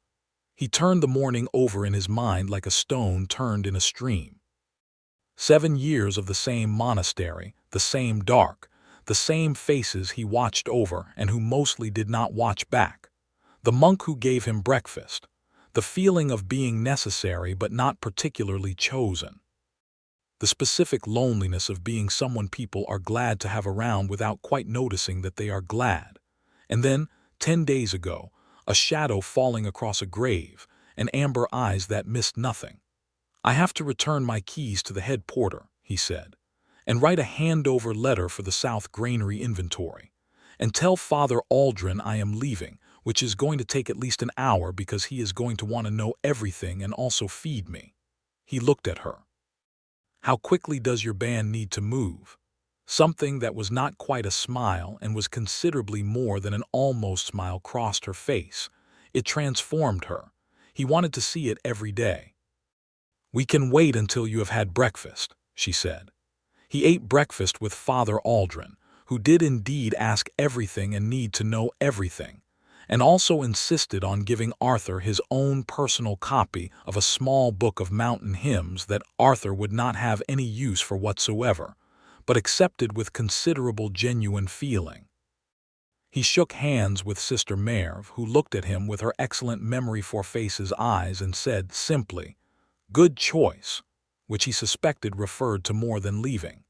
He turned the morning over in his mind like a stone turned in a stream. 7 years of the same monastery, the same dark, the same faces he watched over and who mostly did not watch back. The monk who gave him breakfast. The feeling of being necessary but not particularly chosen. The specific loneliness of being someone people are glad to have around without quite noticing that they are glad. And then, 10 days ago, a shadow falling across a grave, and amber eyes that missed nothing. I have to return my keys to the head porter, he said, and write a handover letter for the South Granary inventory, and tell Father Aldrin I am leaving, which is going to take at least an hour because he is going to want to know everything and also feed me. He looked at her. How quickly does your band need to move? Something that was not quite a smile and was considerably more than an almost smile crossed her face. It transformed her. He wanted to see it every day. We can wait until you have had breakfast, she said. He ate breakfast with Father Aldrin, who did indeed ask everything and need to know everything, and also insisted on giving Arthur his own personal copy of a small book of mountain hymns that Arthur would not have any use for whatsoever, but accepted with considerable genuine feeling. He shook hands with Sister Merve, who looked at him with her excellent memory for faces eyes and said simply, "Good choice," which he suspected referred to more than leaving.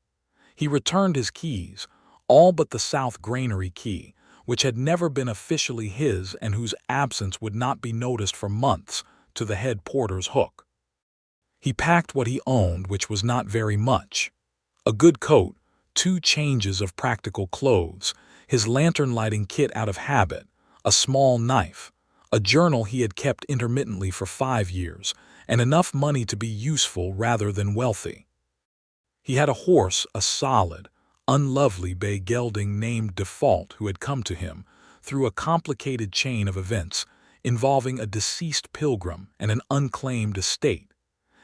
He returned his keys, all but the South Granary key, which had never been officially his and whose absence would not be noticed for months, to the head porter's hook. He packed what he owned, which was not very much. A good coat, 2 changes of practical clothes, his lantern-lighting kit out of habit, a small knife, a journal he had kept intermittently for 5 years, and enough money to be useful rather than wealthy. He had a horse, a solid, unlovely bay gelding named Default, who had come to him through a complicated chain of events involving a deceased pilgrim and an unclaimed estate,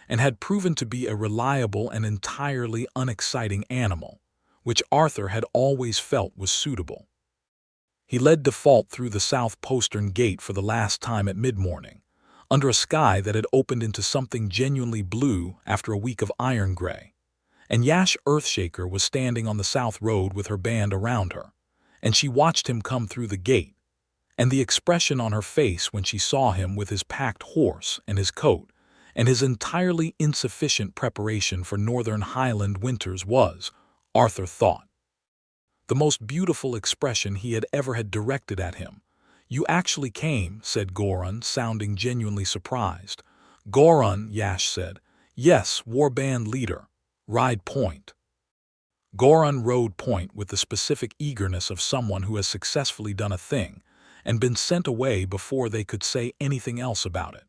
and had proven to be a reliable and entirely unexciting animal, which Arthur had always felt was suitable. He led Default through the south postern gate for the last time at mid-morning, under a sky that had opened into something genuinely blue after a week of iron gray, And Yash Earthshaker was standing on the south road with her band around her, and she watched him come through the gate, and the expression on her face when she saw him with his packed horse and his coat, and his entirely insufficient preparation for northern highland winters was, Arthur thought, the most beautiful expression he had ever had directed at him. "You actually came," said Goran, sounding genuinely surprised. "Goran," Yash said. "Yes, warband leader. Ride point." Goran rode point with the specific eagerness of someone who has successfully done a thing and been sent away before they could say anything else about it.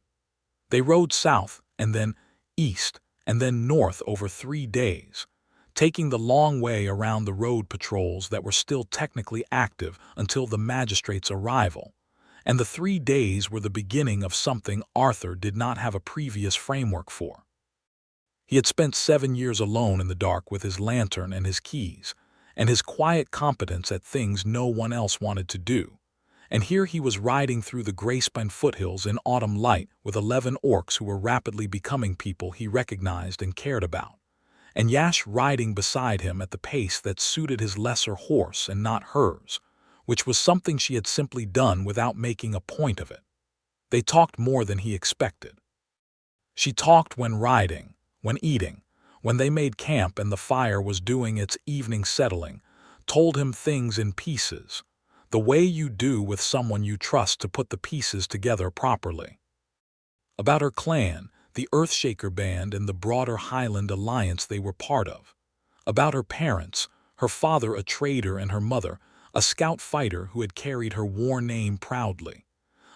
They rode south, and then east, and then north over 3 days, taking the long way around the road patrols that were still technically active until the magistrate's arrival, and the 3 days were the beginning of something Arthur did not have a previous framework for. He had spent 7 years alone in the dark with his lantern and his keys, and his quiet competence at things no one else wanted to do. And here he was riding through the Grayspine foothills in autumn light with 11 orcs who were rapidly becoming people he recognized and cared about, and Yash riding beside him at the pace that suited his lesser horse and not hers, which was something she had simply done without making a point of it. They talked more than he expected. She talked when riding, when eating, when they made camp and the fire was doing its evening settling, told him things in pieces, the way you do with someone you trust to put the pieces together properly. About her clan, the Earthshaker band and the broader Highland alliance they were part of. About her parents, her father a trader and her mother, a scout fighter who had carried her war name proudly.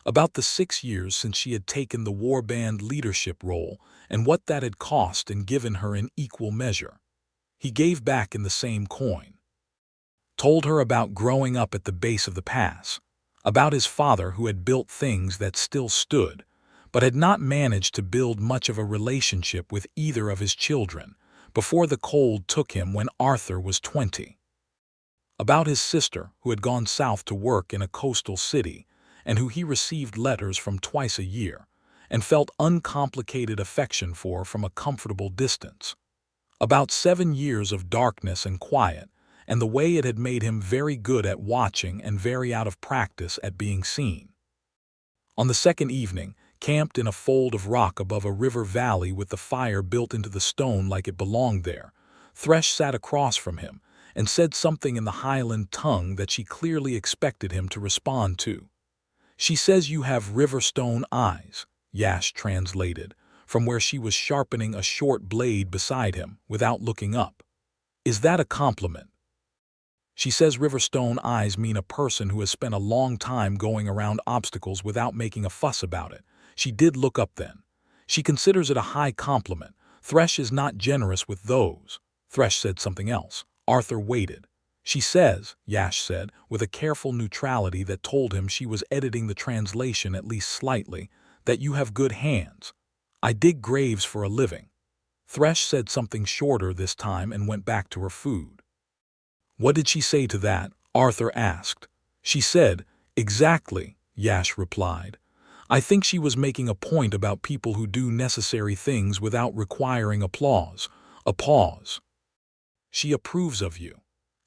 About the 6 years since she had taken the warband leadership role and what that had cost and given her in equal measure. He gave back in the same coin. Told her about growing up at the base of the pass, about his father who had built things that still stood, but had not managed to build much of a relationship with either of his children before the cold took him when Arthur was 20. About his sister who had gone south to work in a coastal city and who he received letters from twice a year and felt uncomplicated affection for from a comfortable distance. About 7 years of darkness and quiet, and the way it had made him very good at watching and very out of practice at being seen. On the second evening, camped in a fold of rock above a river valley with the fire built into the stone like it belonged there, Thresh sat across from him and said something in the Highland tongue that she clearly expected him to respond to. "She says you have river stone eyes," Yash translated, from where she was sharpening a short blade beside him without looking up. "Is that a compliment?" "She says riverstone eyes mean a person who has spent a long time going around obstacles without making a fuss about it. She did look up then. She considers it a high compliment. Thresh is not generous with those." Thresh said something else. Arthur waited. "She says," Yash said, with a careful neutrality that told him she was editing the translation at least slightly, "that you have good hands. I dig graves for a living." Thresh said something shorter this time and went back to her food. "What did she say to that?" Arthur asked. "She said, exactly," Yash replied. "I think she was making a point about people who do necessary things without requiring applause." A pause. "She approves of you."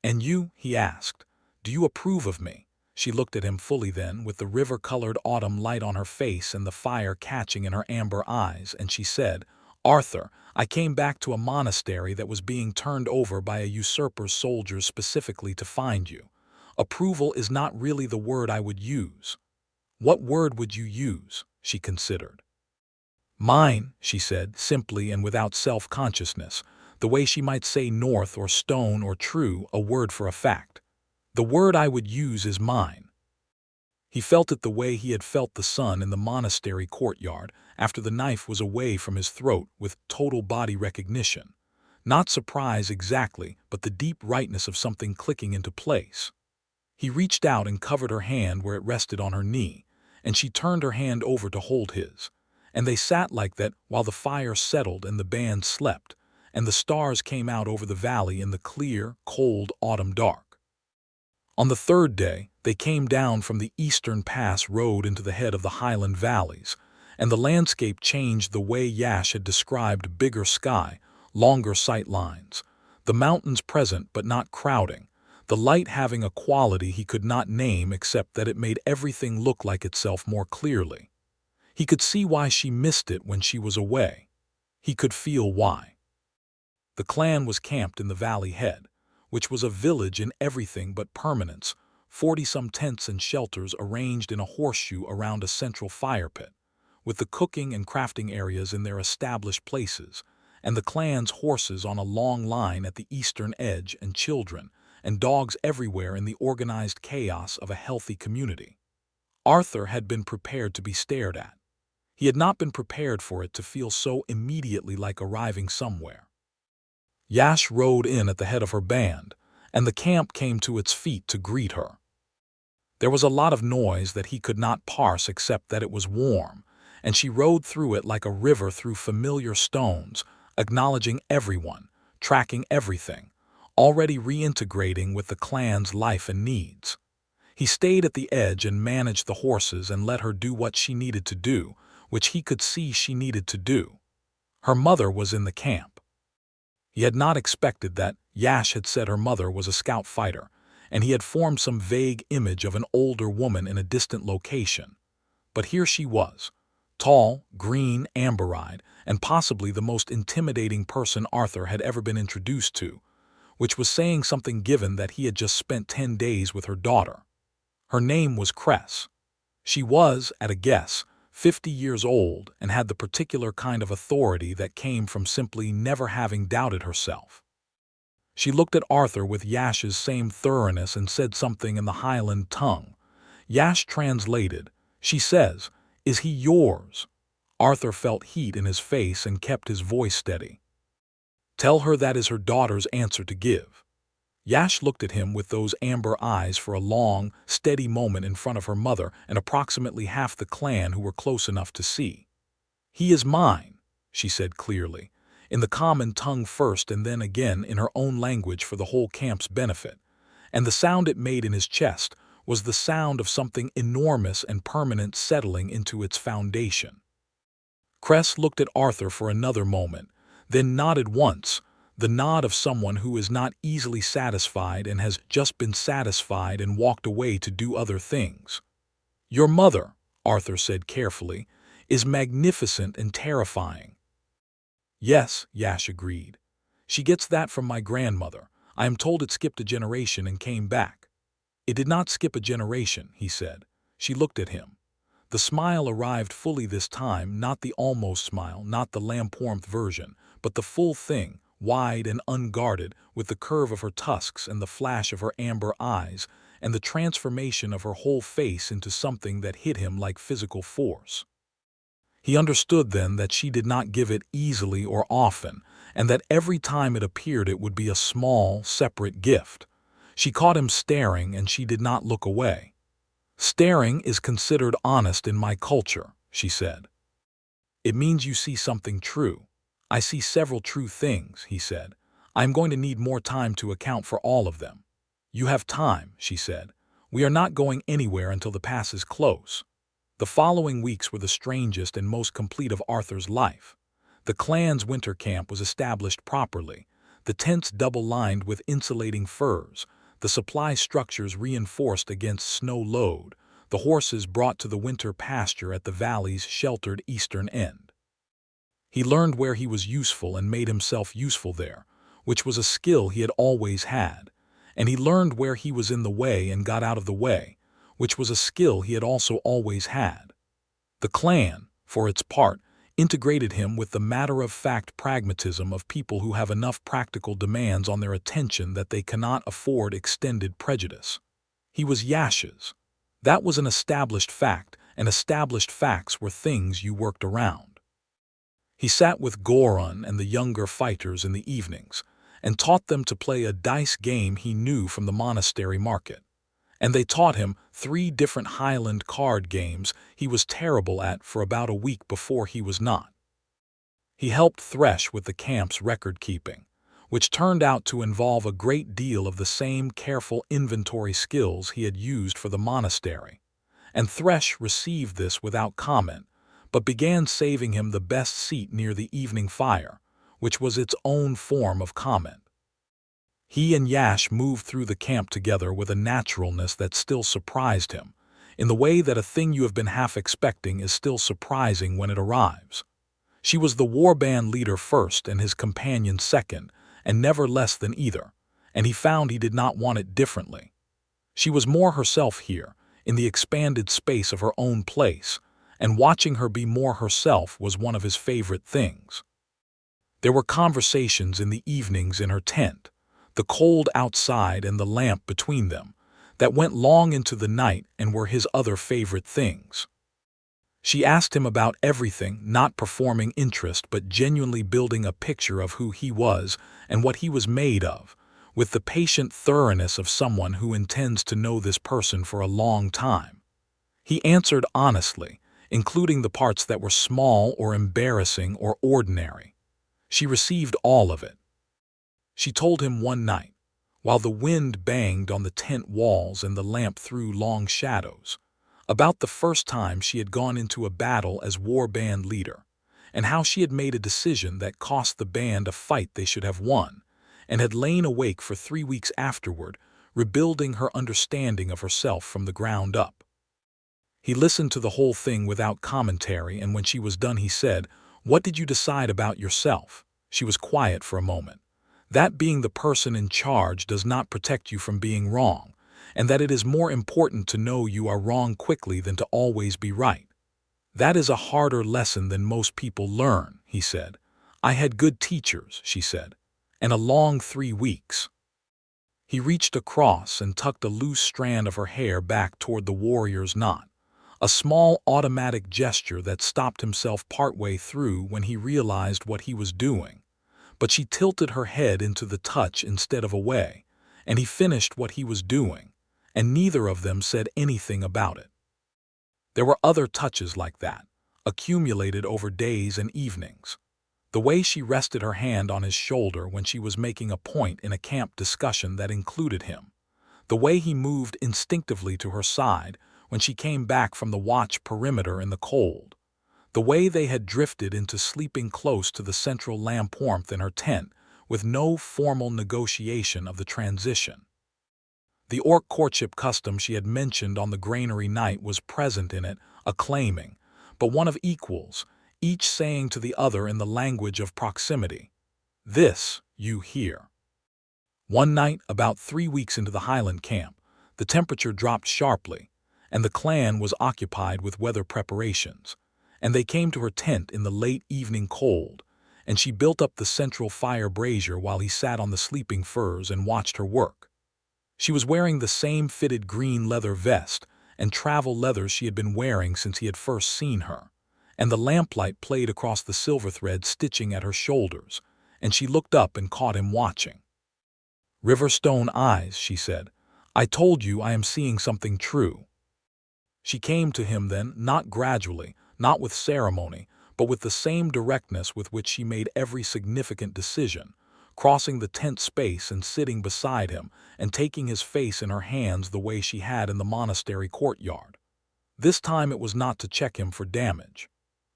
"And you?" he asked. "Do you approve of me?" She looked at him fully then, with the river-colored autumn light on her face and the fire catching in her amber eyes, and she said, "Arthur, I came back to a monastery that was being turned over by a usurper's soldiers specifically to find you. Approval is not really the word I would use." "What word would you use?" she considered. "Mine," she said, simply and without self-consciousness, the way she might say north or stone or true, a word for a fact. "The word I would use is mine." He felt it the way he had felt the sun in the monastery courtyard after the knife was away from his throat, with total body recognition. Not surprise exactly, but the deep rightness of something clicking into place. He reached out and covered her hand where it rested on her knee, and she turned her hand over to hold his. And they sat like that while the fire settled and the band slept, and the stars came out over the valley in the clear, cold autumn dark. On the third day, they came down from the eastern pass road into the head of the highland valleys, and the landscape changed the way Yash had described bigger sky, longer sight lines, the mountains present but not crowding, the light having a quality he could not name except that it made everything look like itself more clearly. He could see why she missed it when she was away. He could feel why. The clan was camped in the valley head, which was a village in everything but permanence, 40-some tents and shelters arranged in a horseshoe around a central fire pit, with the cooking and crafting areas in their established places, and the clan's horses on a long line at the eastern edge, and children and dogs everywhere in the organized chaos of a healthy community. Arthur had been prepared to be stared at. He had not been prepared for it to feel so immediately like arriving somewhere. Yash rode in at the head of her band, and the camp came to its feet to greet her. There was a lot of noise that he could not parse except that it was warm, and she rode through it like a river through familiar stones, acknowledging everyone, tracking everything, already reintegrating with the clan's life and needs. He stayed at the edge and managed the horses and let her do what she needed to do, which he could see she needed to do. Her mother was in the camp. He had not expected that. Yash had said her mother was a scout fighter, and he had formed some vague image of an older woman in a distant location. But here she was, tall, green, amber-eyed, and possibly the most intimidating person Arthur had ever been introduced to, which was saying something given that he had just spent 10 days with her daughter. Her name was Cress. She was, at a guess, 50 years old and had the particular kind of authority that came from simply never having doubted herself. She looked at Arthur with Yash's same thoroughness and said something in the Highland tongue. Yash translated. She says, "Is he yours?" Arthur felt heat in his face and kept his voice steady. "Tell her that is her daughter's answer to give." Yash looked at him with those amber eyes for a long, steady moment in front of her mother and approximately half the clan who were close enough to see. "He is mine," she said clearly, in the common tongue first and then again in her own language for the whole camp's benefit, and the sound it made in his chest was the sound of something enormous and permanent settling into its foundation. Cress looked at Arthur for another moment, then nodded once, the nod of someone who is not easily satisfied and has just been satisfied and walked away to do other things. "Your mother," Arthur said carefully, "is magnificent and terrifying." "Yes," Yash agreed. "She gets that from my grandmother. I am told it skipped a generation and came back." "It did not skip a generation," he said. She looked at him. The smile arrived fully this time, not the almost smile, not the lamporned version, but the full thing, wide and unguarded, with the curve of her tusks and the flash of her amber eyes, and the transformation of her whole face into something that hit him like physical force. He understood then that she did not give it easily or often, and that every time it appeared it would be a small, separate gift. She caught him staring, and she did not look away. "Staring is considered honest in my culture," she said. "It means you see something true." "I see several true things," he said. "I am going to need more time to account for all of them." "You have time," she said. "We are not going anywhere until the pass is close." The following weeks were the strangest and most complete of Arthur's life. The clan's winter camp was established properly, the tents double-lined with insulating furs, the supply structures reinforced against snow load, the horses brought to the winter pasture at the valley's sheltered eastern end. He learned where he was useful and made himself useful there, which was a skill he had always had, and he learned where he was in the way and got out of the way, which was a skill he had also always had. The clan, for its part, integrated him with the matter-of-fact pragmatism of people who have enough practical demands on their attention that they cannot afford extended prejudice. He was Yash's. That was an established fact, and established facts were things you worked around. He sat with Goran and the younger fighters in the evenings, and taught them to play a dice game he knew from the monastery market. And they taught him 3 different Highland card games he was terrible at for about a week before he was not. He helped Thresh with the camp's record-keeping, which turned out to involve a great deal of the same careful inventory skills he had used for the monastery, and Thresh received this without comment, but began saving him the best seat near the evening fire, which was its own form of comment. He and Yash moved through the camp together with a naturalness that still surprised him, in the way that a thing you have been half expecting is still surprising when it arrives. She was the warband leader first and his companion second, and never less than either, and he found he did not want it differently. She was more herself here, in the expanded space of her own place, and watching her be more herself was one of his favorite things. There were conversations in the evenings in her tent, the cold outside and the lamp between them, that went long into the night and were his other favorite things. She asked him about everything, not performing interest but genuinely building a picture of who he was and what he was made of, with the patient thoroughness of someone who intends to know this person for a long time. He answered honestly, including the parts that were small or embarrassing or ordinary. She received all of it. She told him one night, while the wind banged on the tent walls and the lamp threw long shadows, about the first time she had gone into a battle as warband leader, and how she had made a decision that cost the band a fight they should have won, and had lain awake for 3 weeks afterward, rebuilding her understanding of herself from the ground up. He listened to the whole thing without commentary, and when she was done he said, "What did you decide about yourself?" She was quiet for a moment. That being the person in charge does not protect you from being wrong, and that it is more important to know you are wrong quickly than to always be right. That is a harder lesson than most people learn, he said. I had good teachers, she said, and a long 3 weeks. He reached across and tucked a loose strand of her hair back toward the warrior's knot, a small automatic gesture that stopped himself partway through when he realized what he was doing. But she tilted her head into the touch instead of away, and he finished what he was doing, and neither of them said anything about it. There were other touches like that, accumulated over days and evenings. The way she rested her hand on his shoulder when she was making a point in a camp discussion that included him. The way he moved instinctively to her side when she came back from the watch perimeter in the cold. The way they had drifted into sleeping close to the central lamp warmth in her tent with no formal negotiation of the transition. The orc courtship custom she had mentioned on the granary night was present in it, acclaiming, but one of equals, each saying to the other in the language of proximity, "This, you hear." One night, about 3 weeks into the Highland camp, the temperature dropped sharply, and the clan was occupied with weather preparations, and they came to her tent in the late evening cold, and she built up the central fire brazier while he sat on the sleeping furs and watched her work. She was wearing the same fitted green leather vest and travel leathers she had been wearing since he had first seen her, and the lamplight played across the silver thread stitching at her shoulders, and she looked up and caught him watching. "Riverstone eyes," she said. "I told you I am seeing something true." She came to him then, not gradually, not with ceremony, but with the same directness with which she made every significant decision, crossing the tent space and sitting beside him and taking his face in her hands the way she had in the monastery courtyard. This time it was not to check him for damage.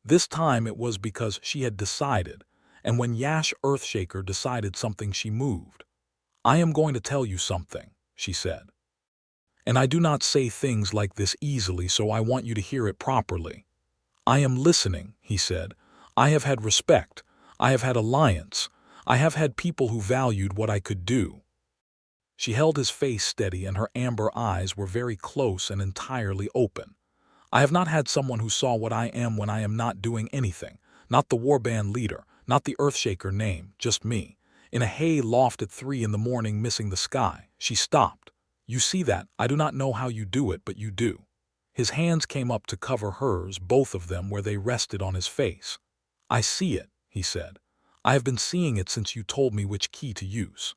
This time it was because she had decided, and when Yash Earthshaker decided something she moved. "I am going to tell you something," she said. "And I do not say things like this easily, so I want you to hear it properly." "I am listening," he said. "I have had respect. I have had alliance. I have had people who valued what I could do." She held his face steady and her amber eyes were very close and entirely open. "I have not had someone who saw what I am when I am not doing anything, not the warband leader, not the Earthshaker name, just me, in a hay loft at 3 in the morning missing the sky." She stopped. "You see that? I do not know how you do it, but you do." His hands came up to cover hers, both of them where they rested on his face. "I see it," he said. "I have been seeing it since you told me which key to use."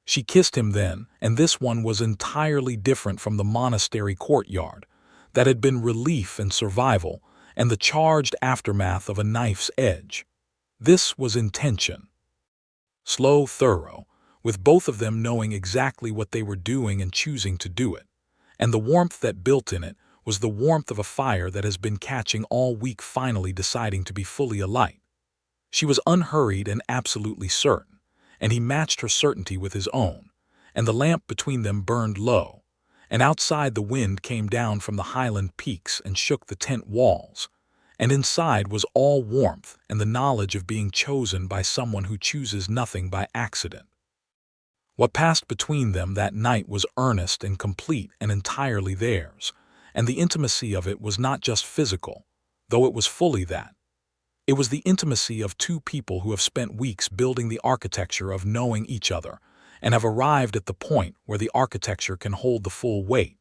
She kissed him then, and this one was entirely different from the monastery courtyard, that had been relief and survival, and the charged aftermath of a knife's edge. This was intention. Slow, thorough, with both of them knowing exactly what they were doing and choosing to do it. And the warmth that built in it was the warmth of a fire that has been catching all week finally deciding to be fully alight. She was unhurried and absolutely certain, and he matched her certainty with his own, and the lamp between them burned low, and outside the wind came down from the highland peaks and shook the tent walls, and inside was all warmth and the knowledge of being chosen by someone who chooses nothing by accident. What passed between them that night was earnest and complete and entirely theirs, and the intimacy of it was not just physical, though it was fully that. It was the intimacy of two people who have spent weeks building the architecture of knowing each other and have arrived at the point where the architecture can hold the full weight.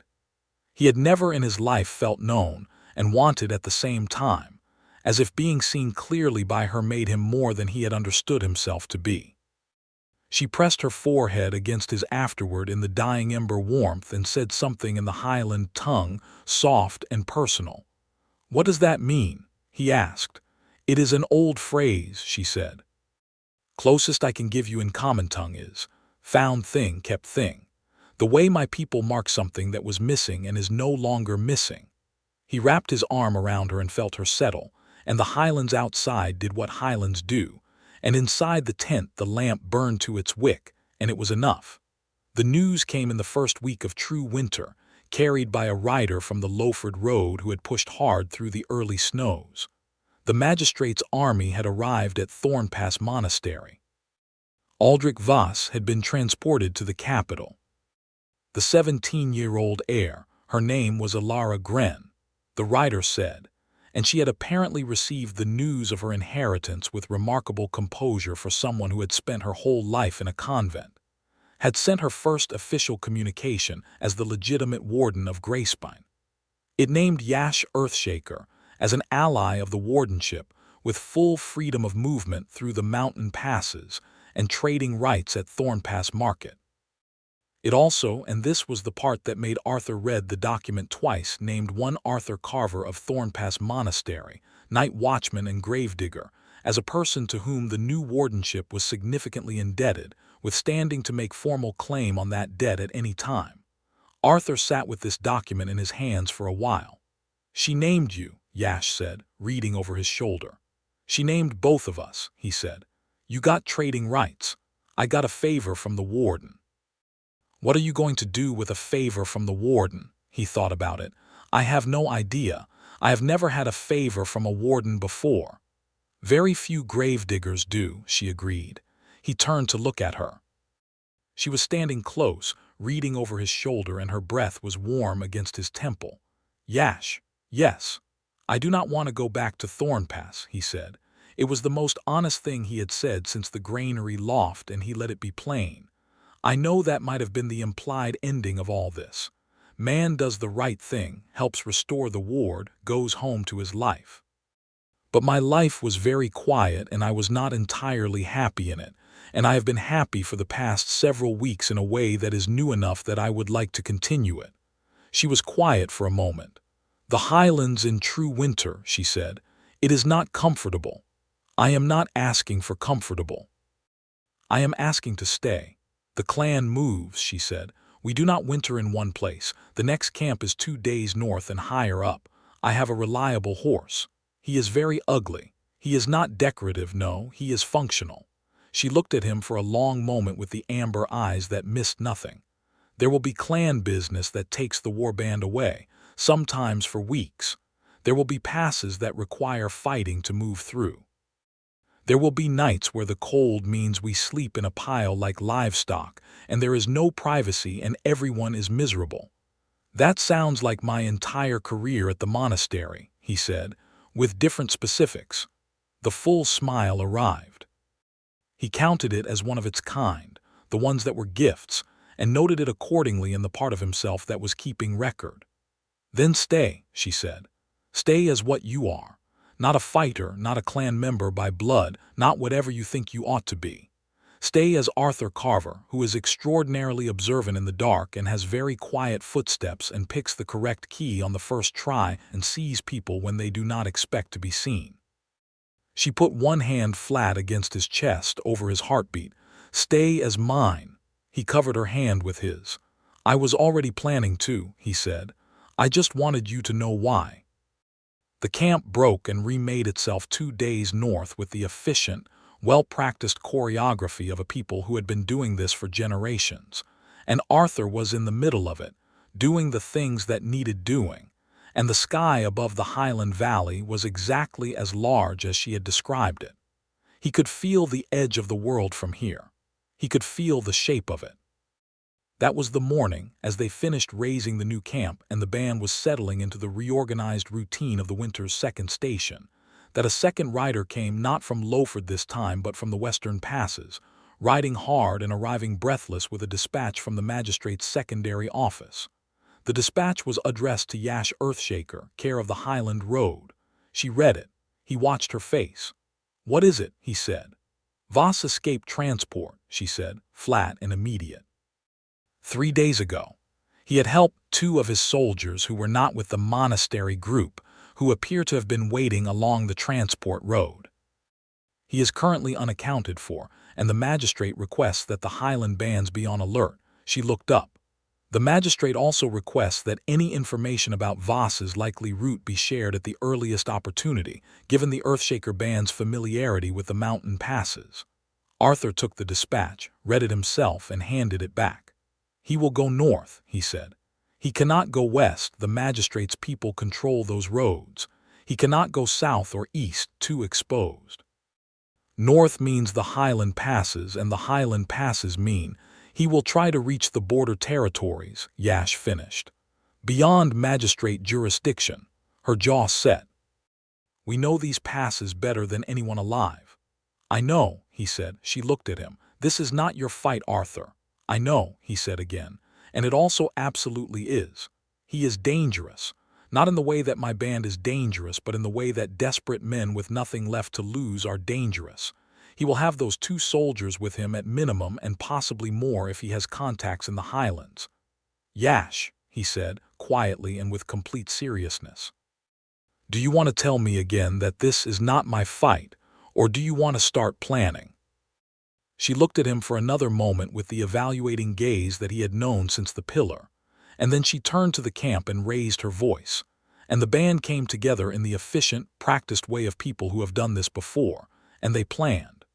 He had never in his life felt known and wanted at the same time, as if being seen clearly by her made him more than he had understood himself to be. She pressed her forehead against his afterward in the dying ember warmth and said something in the Highland tongue, soft and personal. "What does that mean?" he asked. "It is an old phrase," she said. "Closest I can give you in common tongue is, found thing kept thing. The way my people mark something that was missing and is no longer missing." He wrapped his arm around her and felt her settle, and the Highlands outside did what Highlands do, and inside the tent the lamp burned to its wick, and it was enough. The news came in the first week of true winter, carried by a rider from the Lowford road who had pushed hard through the early snows. The magistrate's army had arrived at Thornpass Monastery. Aldrich Voss had been transported to the capital. The 17-year-old heir, her name was Alara Gren, the rider said, and she had apparently received the news of her inheritance with remarkable composure for someone who had spent her whole life in a convent, had sent her first official communication as the legitimate warden of Gracebine. It named Yash Earthshaker as an ally of the wardenship with full freedom of movement through the mountain passes and trading rights at Thornpass Market. It also, and this was the part that made Arthur read the document twice, named one Arthur Carver of Thornpass Monastery, night watchman and gravedigger, as a person to whom the new wardenship was significantly indebted, with standing to make formal claim on that debt at any time. Arthur sat with this document in his hands for a while. "She named you," Yash said, reading over his shoulder. "She named both of us," he said. "You got trading rights. I got a favor from the warden." "What are you going to do with a favor from the warden?" He thought about it. "I have no idea. I have never had a favor from a warden before." "Very few gravediggers do," she agreed. He turned to look at her. She was standing close, reading over his shoulder, and her breath was warm against his temple. "Yash, yes. I do not want to go back to Thornpass," he said. It was the most honest thing he had said since the granary loft, and he let it be plain. "I know that might have been the implied ending of all this. Man does the right thing, helps restore the ward, goes home to his life. But my life was very quiet and I was not entirely happy in it, and I have been happy for the past several weeks in a way that is new enough that I would like to continue it." She was quiet for a moment. "The Highlands in true winter," she said. "It is not comfortable. I am not asking for comfortable. I am asking to stay. The clan moves," she said. "We do not winter in one place. The next camp is 2 days north and higher up. I have a reliable horse. He is very ugly. He is not decorative, no, he is functional." She looked at him for a long moment with the amber eyes that missed nothing. "There will be clan business that takes the warband away, sometimes for weeks. There will be passes that require fighting to move through. There will be nights where the cold means we sleep in a pile like livestock, and there is no privacy and everyone is miserable." "That sounds like my entire career at the monastery," he said, "with different specifics." The full smile arrived. He counted it as one of its kind, the ones that were gifts, and noted it accordingly in the part of himself that was keeping record. "Then stay," she said. "Stay as what you are. Not a fighter, not a clan member by blood, not whatever you think you ought to be. Stay as Arthur Carver, who is extraordinarily observant in the dark and has very quiet footsteps and picks the correct key on the first try and sees people when they do not expect to be seen." She put one hand flat against his chest over his heartbeat. "Stay as mine." He covered her hand with his. "I was already planning to," he said. "I just wanted you to know why." The camp broke and remade itself 2 days north with the efficient, well-practiced choreography of a people who had been doing this for generations. And Arthur was in the middle of it, doing the things that needed doing. And the sky above the Highland Valley was exactly as large as she had described it. He could feel the edge of the world from here. He could feel the shape of it. That was the morning, as they finished raising the new camp and the band was settling into the reorganized routine of the winter's second station, that a second rider came not from Lowford this time but from the western passes, riding hard and arriving breathless with a dispatch from the magistrate's secondary office. The dispatch was addressed to Yash Earthshaker, care of the Highland Road. She read it. He watched her face. "What is it?" he said. "Voss escaped transport," she said, flat and immediate. 3 days ago, he had helped 2 of his soldiers who were not with the monastery group, who appear to have been waiting along the transport road. He is currently unaccounted for, and the magistrate requests that the Highland bands be on alert. She looked up. The magistrate also requests that any information about Voss's likely route be shared at the earliest opportunity, given the Earthshaker band's familiarity with the mountain passes. Arthur took the dispatch, read it himself, and handed it back. "He will go north," he said. "He cannot go west, the magistrate's people control those roads. He cannot go south or east, too exposed. North means the Highland passes, and the Highland passes mean he will try to reach the border territories," Yash finished. "Beyond magistrate jurisdiction." Her jaw set. "We know these passes better than anyone alive." "I know," he said. She looked at him. "This is not your fight, Arthur." "I know," he said again. "And it also absolutely is. He is dangerous. Not in the way that my band is dangerous, but in the way that desperate men with nothing left to lose are dangerous. He will have those 2 soldiers with him at minimum and possibly more if he has contacts in the Highlands." "Yash," he said, quietly and with complete seriousness. "Do you want to tell me again that this is not my fight, or do you want to start planning?" She looked at him for another moment with the evaluating gaze that he had known since the pillar, and then she turned to the camp and raised her voice, and the band came together in the efficient, practiced way of people who have done this before, and they planned.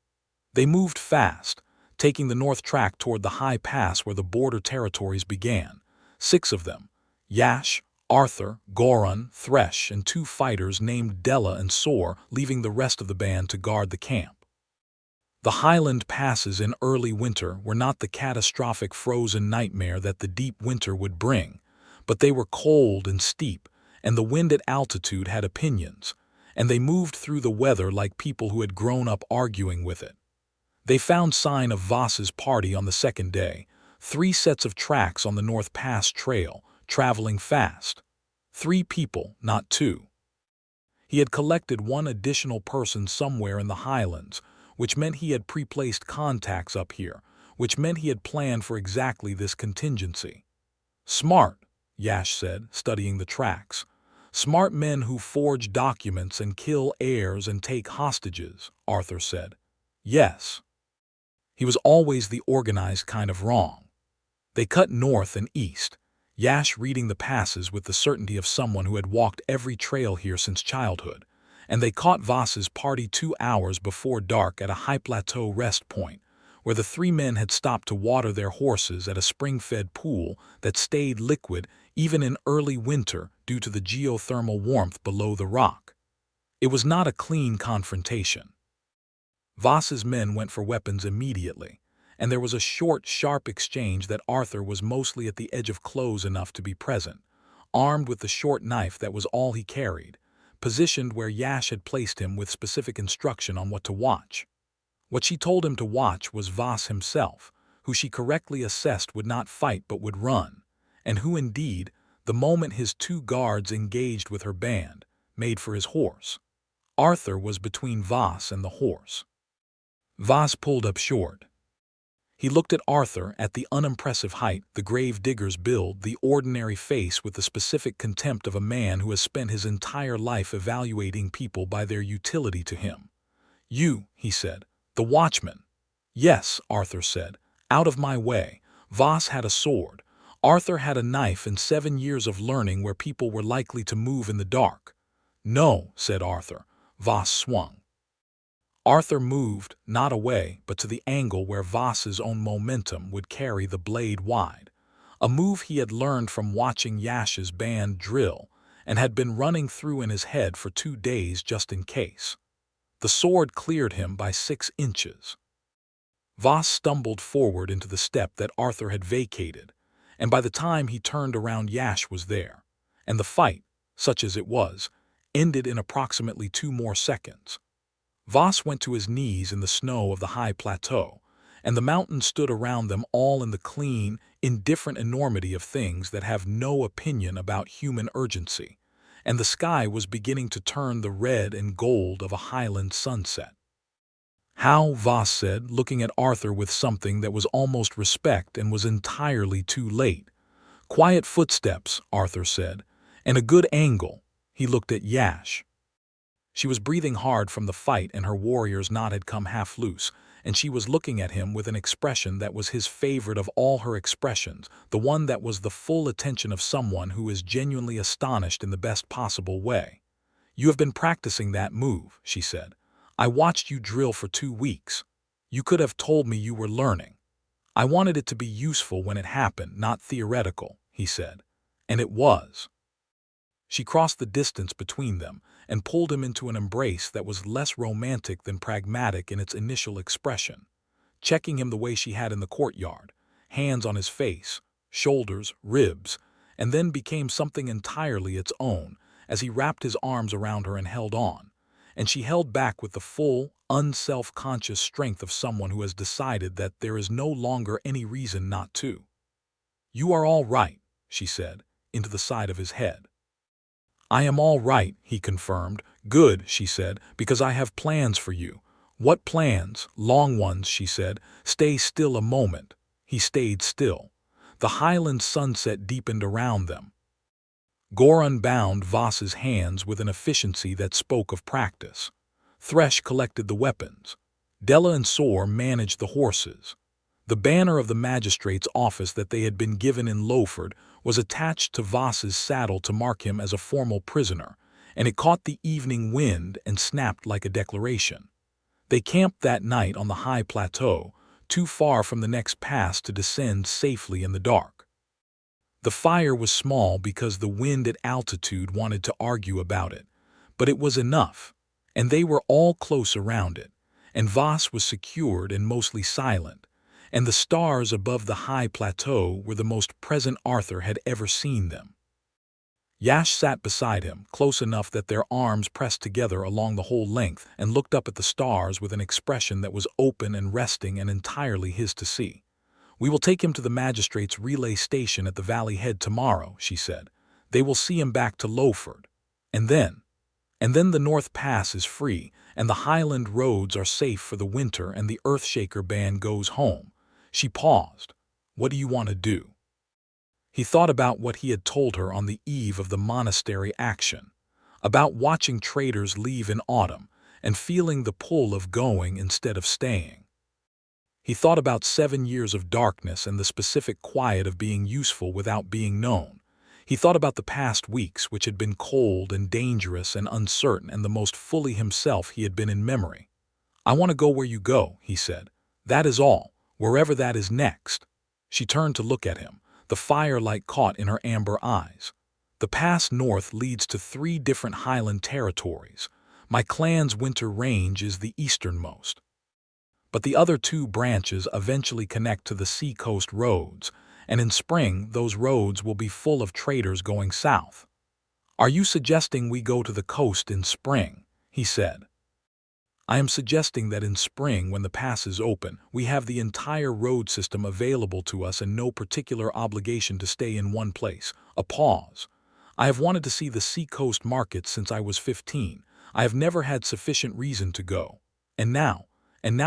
They moved fast, taking the north track toward the high pass where the border territories began. 6 of them, Yash, Arthur, Goran, Thresh, and 2 fighters named Della and Sor, leaving the rest of the band to guard the camp. The Highland passes in early winter were not the catastrophic frozen nightmare that the deep winter would bring, but they were cold and steep, and the wind at altitude had opinions, and they moved through the weather like people who had grown up arguing with it. They found sign of Voss's party on the second day, 3 sets of tracks on the North Pass trail, traveling fast. 3 people, not 2. He had collected 1 additional person somewhere in the Highlands, which meant he had pre-placed contacts up here, which meant he had planned for exactly this contingency. "Smart," Yash said, studying the tracks. "Smart men who forge documents and kill heirs and take hostages," Arthur said. "Yes." He was always the organized kind of wrong. They cut north and east, Yash reading the passes with the certainty of someone who had walked every trail here since childhood, and they caught Voss's party 2 hours before dark at a high plateau rest point, where the 3 men had stopped to water their horses at a spring-fed pool that stayed liquid even in early winter due to the geothermal warmth below the rock. It was not a clean confrontation. Voss's men went for weapons immediately, and there was a short, sharp exchange that Arthur was mostly at the edge of clothes enough to be present, armed with the short knife that was all he carried, positioned where Yash had placed him with specific instruction on what to watch. What she told him to watch was Voss himself, who she correctly assessed would not fight but would run, and who indeed, the moment his 2 guards engaged with her band, made for his horse. Arthur was between Voss and the horse. Voss pulled up short. He looked at Arthur at the unimpressive height, the gravedigger's build, the ordinary face with the specific contempt of a man who has spent his entire life evaluating people by their utility to him. "You," he said, "the watchman." "Yes," Arthur said, "out of my way." Voss had a sword. Arthur had a knife and 7 years of learning where people were likely to move in the dark. "No," said Arthur. Voss swung. Arthur moved, not away, but to the angle where Voss's own momentum would carry the blade wide, a move he had learned from watching Yash's band drill and had been running through in his head for 2 days just in case. The sword cleared him by 6 inches. Voss stumbled forward into the step that Arthur had vacated, and by the time he turned around Yash was there, and the fight, such as it was, ended in approximately 2 more seconds. Voss went to his knees in the snow of the high plateau, and the mountains stood around them all in the clean, indifferent enormity of things that have no opinion about human urgency, and the sky was beginning to turn the red and gold of a highland sunset. "How," Voss said, looking at Arthur with something that was almost respect and was entirely too late. "Quiet footsteps," Arthur said, "and a good angle." He looked at Yash. She was breathing hard from the fight and her warrior's knot had come half loose, and she was looking at him with an expression that was his favorite of all her expressions, the one that was the full attention of someone who is genuinely astonished in the best possible way. "You have been practicing that move," she said. "I watched you drill for 2 weeks. You could have told me you were learning. I wanted it to be useful when it happened, not theoretical," he said. "And it was." She crossed the distance between them and pulled him into an embrace that was less romantic than pragmatic in its initial expression, checking him the way she had in the courtyard, hands on his face, shoulders, ribs, and then became something entirely its own as he wrapped his arms around her and held on, and she held back with the full, unself-conscious strength of someone who has decided that there is no longer any reason not to. "You are all right," she said, into the side of his head. "I am all right," he confirmed. "Good," she said, "because I have plans for you." "What plans?" "Long ones," she said. "Stay still a moment." He stayed still. The highland sunset deepened around them. Gore unbound Voss's hands with an efficiency that spoke of practice. Thresh collected the weapons. Della and Soar managed the horses. The banner of the magistrate's office that they had been given in Lowford was attached to Voss's saddle to mark him as a formal prisoner, and it caught the evening wind and snapped like a declaration. They camped that night on the high plateau, too far from the next pass to descend safely in the dark. The fire was small because the wind at altitude wanted to argue about it, but it was enough, and they were all close around it, and Voss was secured and mostly silent, and the stars above the high plateau were the most present Arthur had ever seen them. Yash sat beside him, close enough that their arms pressed together along the whole length, and looked up at the stars with an expression that was open and resting and entirely his to see. "We will take him to the magistrate's relay station at the valley head tomorrow," she said. "They will see him back to Lowford. And then the North Pass is free, and the Highland roads are safe for the winter, and the Earthshaker band goes home." She paused. "What do you want to do?" He thought about what he had told her on the eve of the monastery action, about watching traders leave in autumn and feeling the pull of going instead of staying. He thought about 7 years of darkness and the specific quiet of being useful without being known. He thought about the past weeks, which had been cold and dangerous and uncertain and the most fully himself he had been in memory. "I want to go where you go," he said. "That is all, wherever that is next." She turned to look at him, the firelight caught in her amber eyes. "The pass north leads to 3 different highland territories. My clan's winter range is the easternmost. But the other 2 branches eventually connect to the seacoast roads, and in spring those roads will be full of traders going south." "Are you suggesting we go to the coast in spring?" he said. "I am suggesting that in spring, when the pass is open, we have the entire road system available to us and no particular obligation to stay in one place." A pause. "I have wanted to see the seacoast markets since I was 15. I have never had sufficient reason to go. And now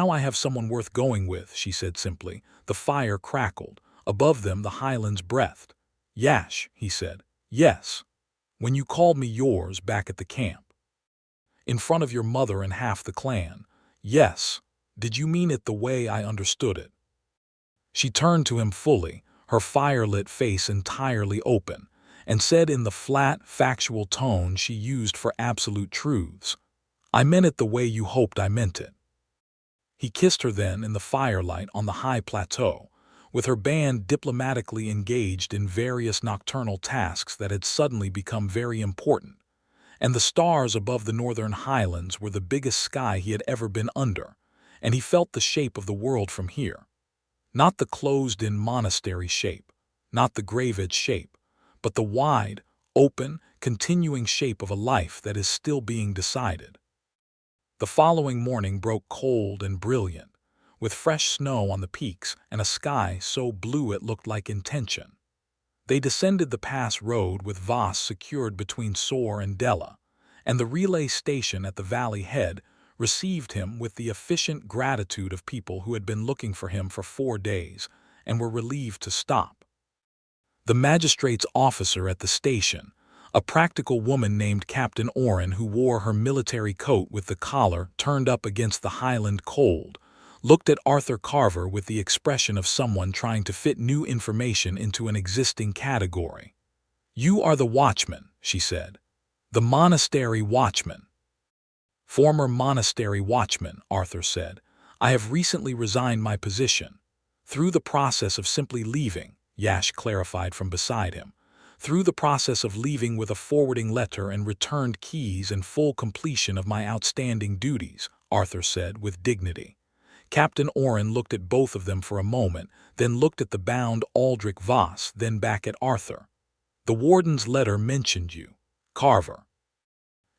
I have someone worth going with," she said simply. The fire crackled. Above them the highlands breathed. "Yash," he said. "Yes. When you called me yours back at the camp. In front of your mother and half the clan. Yes. Did you mean it the way I understood it?" She turned to him fully, her fire-lit face entirely open, and said in the flat, factual tone she used for absolute truths, "I meant it the way you hoped I meant it." He kissed her then in the firelight on the high plateau, with her band diplomatically engaged in various nocturnal tasks that had suddenly become very important, and the stars above the northern highlands were the biggest sky he had ever been under, and he felt the shape of the world from here. Not the closed-in monastery shape, not the grave-edge shape, but the wide, open, continuing shape of a life that is still being decided. The following morning broke cold and brilliant, with fresh snow on the peaks and a sky so blue it looked like intention. They descended the pass road with Voss secured between Soar and Della, and the relay station at the valley head received him with the efficient gratitude of people who had been looking for him for 4 days and were relieved to stop. The magistrate's officer at the station, a practical woman named Captain Oren who wore her military coat with the collar turned up against the Highland cold, looked at Arthur Carver with the expression of someone trying to fit new information into an existing category. "You are the watchman," she said. "The monastery watchman." "Former monastery watchman," Arthur said. "I have recently resigned my position. Through the process of simply leaving," Yash clarified from beside him. "Through the process of leaving with a forwarding letter and returned keys and full completion of my outstanding duties," Arthur said with dignity. Captain Oren looked at both of them for a moment, then looked at the bound Aldrich Voss, then back at Arthur. "The warden's letter mentioned you, Carver."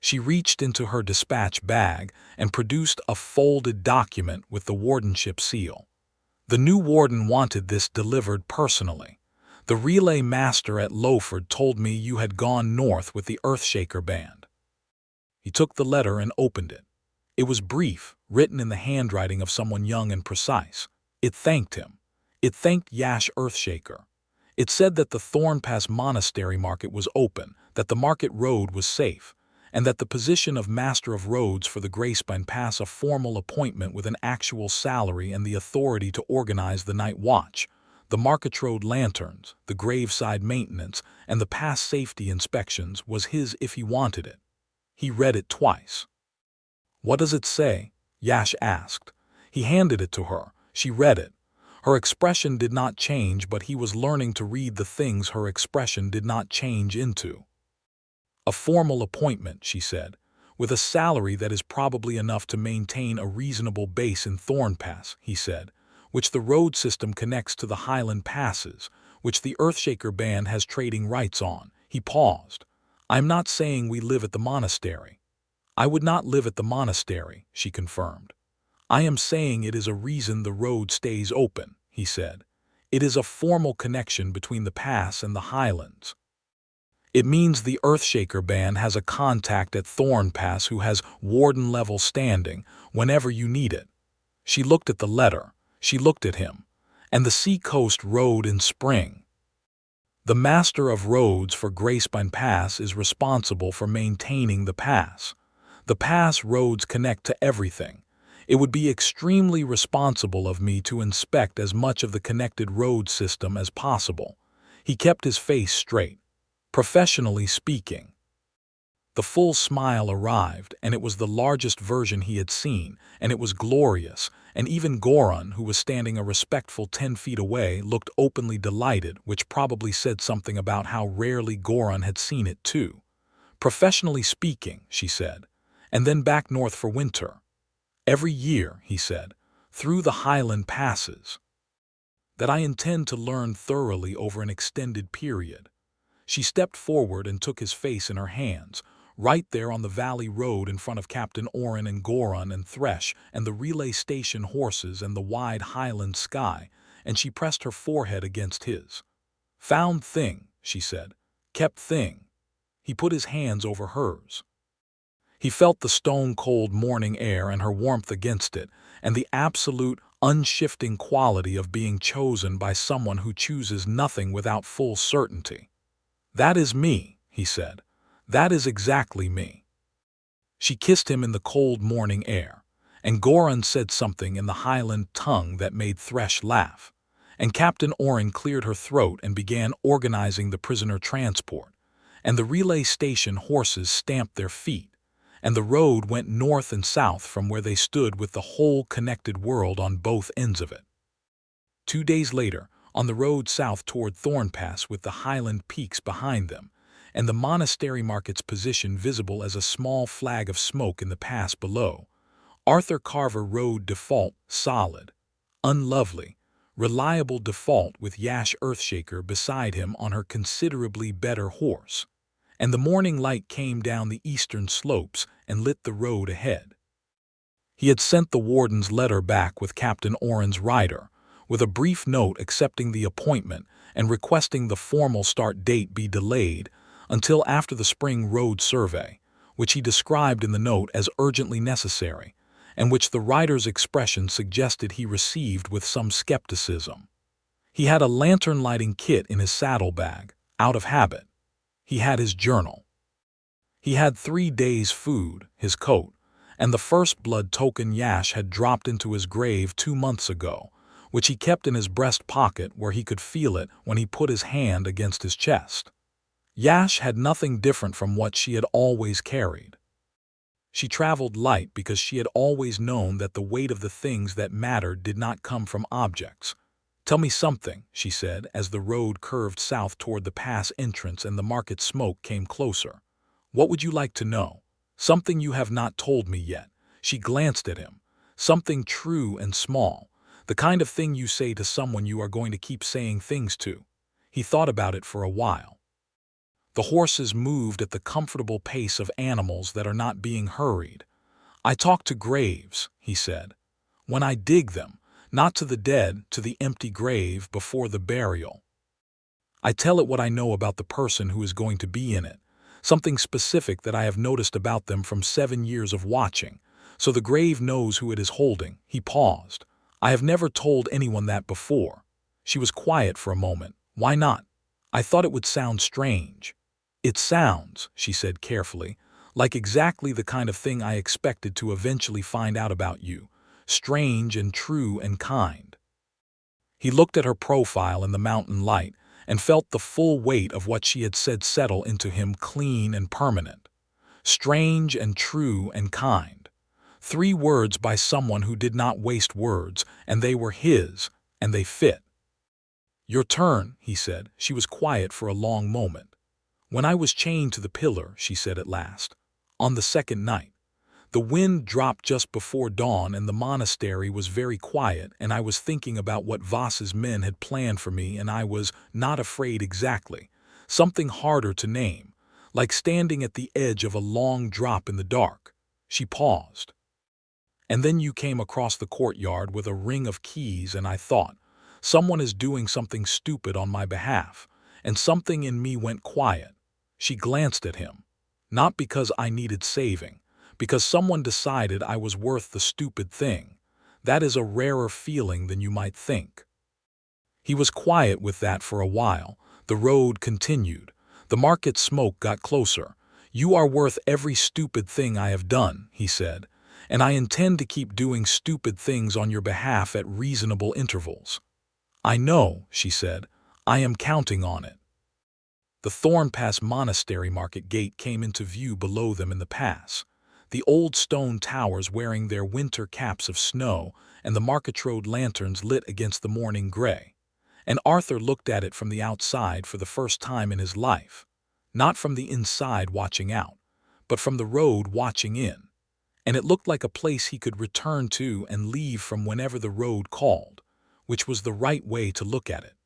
She reached into her dispatch bag and produced a folded document with the wardenship seal. "The new warden wanted this delivered personally. The relay master at Lowford told me you had gone north with the Earthshaker band." He took the letter and opened it. It was brief, written in the handwriting of someone young and precise. It thanked him. It thanked Yash Earthshaker. It said that the Thornpass Monastery market was open, that the market road was safe, and that the position of Master of Roads for the Gracebine Pass a formal appointment with an actual salary and the authority to organize the night watch, the market road lanterns, the graveside maintenance, and the pass safety inspections was his if he wanted it. He read it twice. "What does it say?" Yash asked. He handed it to her. She read it. Her expression did not change, but he was learning to read the things her expression did not change into. "A formal appointment," she said, "with a salary that is probably enough to maintain a reasonable base in Thornpass," he said, "which the road system connects to the Highland passes, which the Earthshaker band has trading rights on." He paused. "I'm not saying we live at the monastery." "I would not live at the monastery," she confirmed. "I am saying it is a reason the road stays open," he said. "It is a formal connection between the pass and the Highlands. It means the Earthshaker band has a contact at Thornpass who has warden-level standing whenever you need it." She looked at the letter. She looked at him. "And the Sea-Coast Road in spring. The Master of Roads for Gracebine Pass is responsible for maintaining the pass. The pass roads connect to everything. It would be extremely responsible of me to inspect as much of the connected road system as possible." He kept his face straight. "Professionally speaking." The full smile arrived, and it was the largest version he had seen, and it was glorious, and even Goran, who was standing a respectful 10 feet away, looked openly delighted, which probably said something about how rarely Goran had seen it too. "Professionally speaking," she said, "and then back north for winter. Every year," he said, "through the Highland passes. That I intend to learn thoroughly over an extended period." She stepped forward and took his face in her hands, right there on the valley road in front of Captain Oren and Goran and Thresh and the relay station horses and the wide Highland sky, and she pressed her forehead against his. "Found thing," she said. "Kept thing." He put his hands over hers. He felt the stone-cold morning air and her warmth against it, and the absolute, unshifting quality of being chosen by someone who chooses nothing without full certainty. "That is me," he said. "That is exactly me." She kissed him in the cold morning air, and Goran said something in the Highland tongue that made Thresh laugh, and Captain Oren cleared her throat and began organizing the prisoner transport. and the relay station horses stamped their feet, and the road went north and south from where they stood with the whole connected world on both ends of it. 2 days later, on the road south toward Thornpass with the highland peaks behind them, and the monastery market's position visible as a small flag of smoke in the pass below, Arthur Carver rode default, solid, unlovely, reliable default with Yash Earthshaker beside him on her considerably better horse, and the morning light came down the eastern slopes and lit the road ahead. He had sent the warden's letter back with Captain Oren's rider, with a brief note accepting the appointment and requesting the formal start date be delayed until after the spring road survey, which he described in the note as urgently necessary, and which the rider's expression suggested he received with some skepticism. He had a lantern-lighting kit in his saddlebag, out of habit. He had his journal. He had 3 days' food, his coat, and the first blood token Yash had dropped into his grave 2 months ago, which he kept in his breast pocket where he could feel it when he put his hand against his chest. Yash had nothing different from what she had always carried. She traveled light because she had always known that the weight of the things that mattered did not come from objects. "Tell me something," she said, as the road curved south toward the pass entrance and the market smoke came closer. "What would you like to know? Something you have not told me yet." She glanced at him. "Something true and small, the kind of thing you say to someone you are going to keep saying things to." He thought about it for a while. The horses moved at the comfortable pace of animals that are not being hurried. "I talk to graves," he said. "When I dig them, not to the dead, to the empty grave before the burial. I tell it what I know about the person who is going to be in it, something specific that I have noticed about them from 7 years of watching, so the grave knows who it is holding." He paused. "I have never told anyone that before." She was quiet for a moment. "Why not?" "I thought it would sound strange." "It sounds," she said carefully, "like exactly the kind of thing I expected to eventually find out about you. Strange and true and kind." He looked at her profile in the mountain light and felt the full weight of what she had said settle into him clean and permanent. Strange and true and kind. 3 words by someone who did not waste words, and they were his, and they fit. "Your turn," he said. She was quiet for a long moment. "When I was chained to the pillar," she said at last, "on the second night. The wind dropped just before dawn and the monastery was very quiet, and I was thinking about what Voss's men had planned for me, and I was not afraid exactly. Something harder to name, like standing at the edge of a long drop in the dark." She paused. "And then you came across the courtyard with a ring of keys, and I thought, someone is doing something stupid on my behalf, and something in me went quiet." She glanced at him. "Not because I needed saving, because someone decided I was worth the stupid thing. That is a rarer feeling than you might think." He was quiet with that for a while. The road continued. The market smoke got closer. "You are worth every stupid thing I have done," he said, "and I intend to keep doing stupid things on your behalf at reasonable intervals." "I know," she said. "I am counting on it." The Thornpass Monastery market gate came into view below them in the pass, the old stone towers wearing their winter caps of snow and the market road lanterns lit against the morning gray. And Arthur looked at it from the outside for the first time in his life, not from the inside watching out, but from the road watching in. And it looked like a place he could return to and leave from whenever the road called, which was the right way to look at it.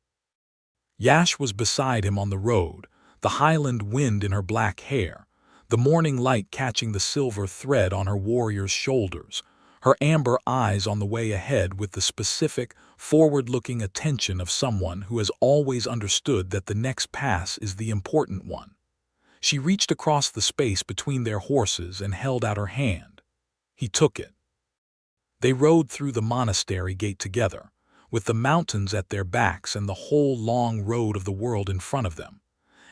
Yash was beside him on the road, the highland wind in her black hair, the morning light catching the silver thread on her warrior's shoulders, her amber eyes on the way ahead with the specific, forward-looking attention of someone who has always understood that the next pass is the important one. She reached across the space between their horses and held out her hand. He took it. They rode through the monastery gate together, with the mountains at their backs and the whole long road of the world in front of them,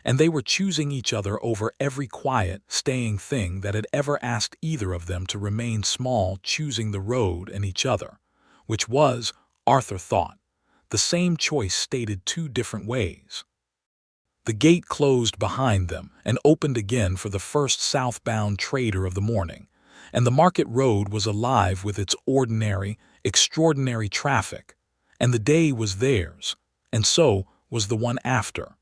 and they were choosing each other over every quiet, staying thing that had ever asked either of them to remain small, choosing the road and each other, which was, Arthur thought, the same choice stated 2 different ways. The gate closed behind them and opened again for the first southbound trader of the morning, and the market road was alive with its ordinary, extraordinary traffic. And the day was theirs, and so was the one after.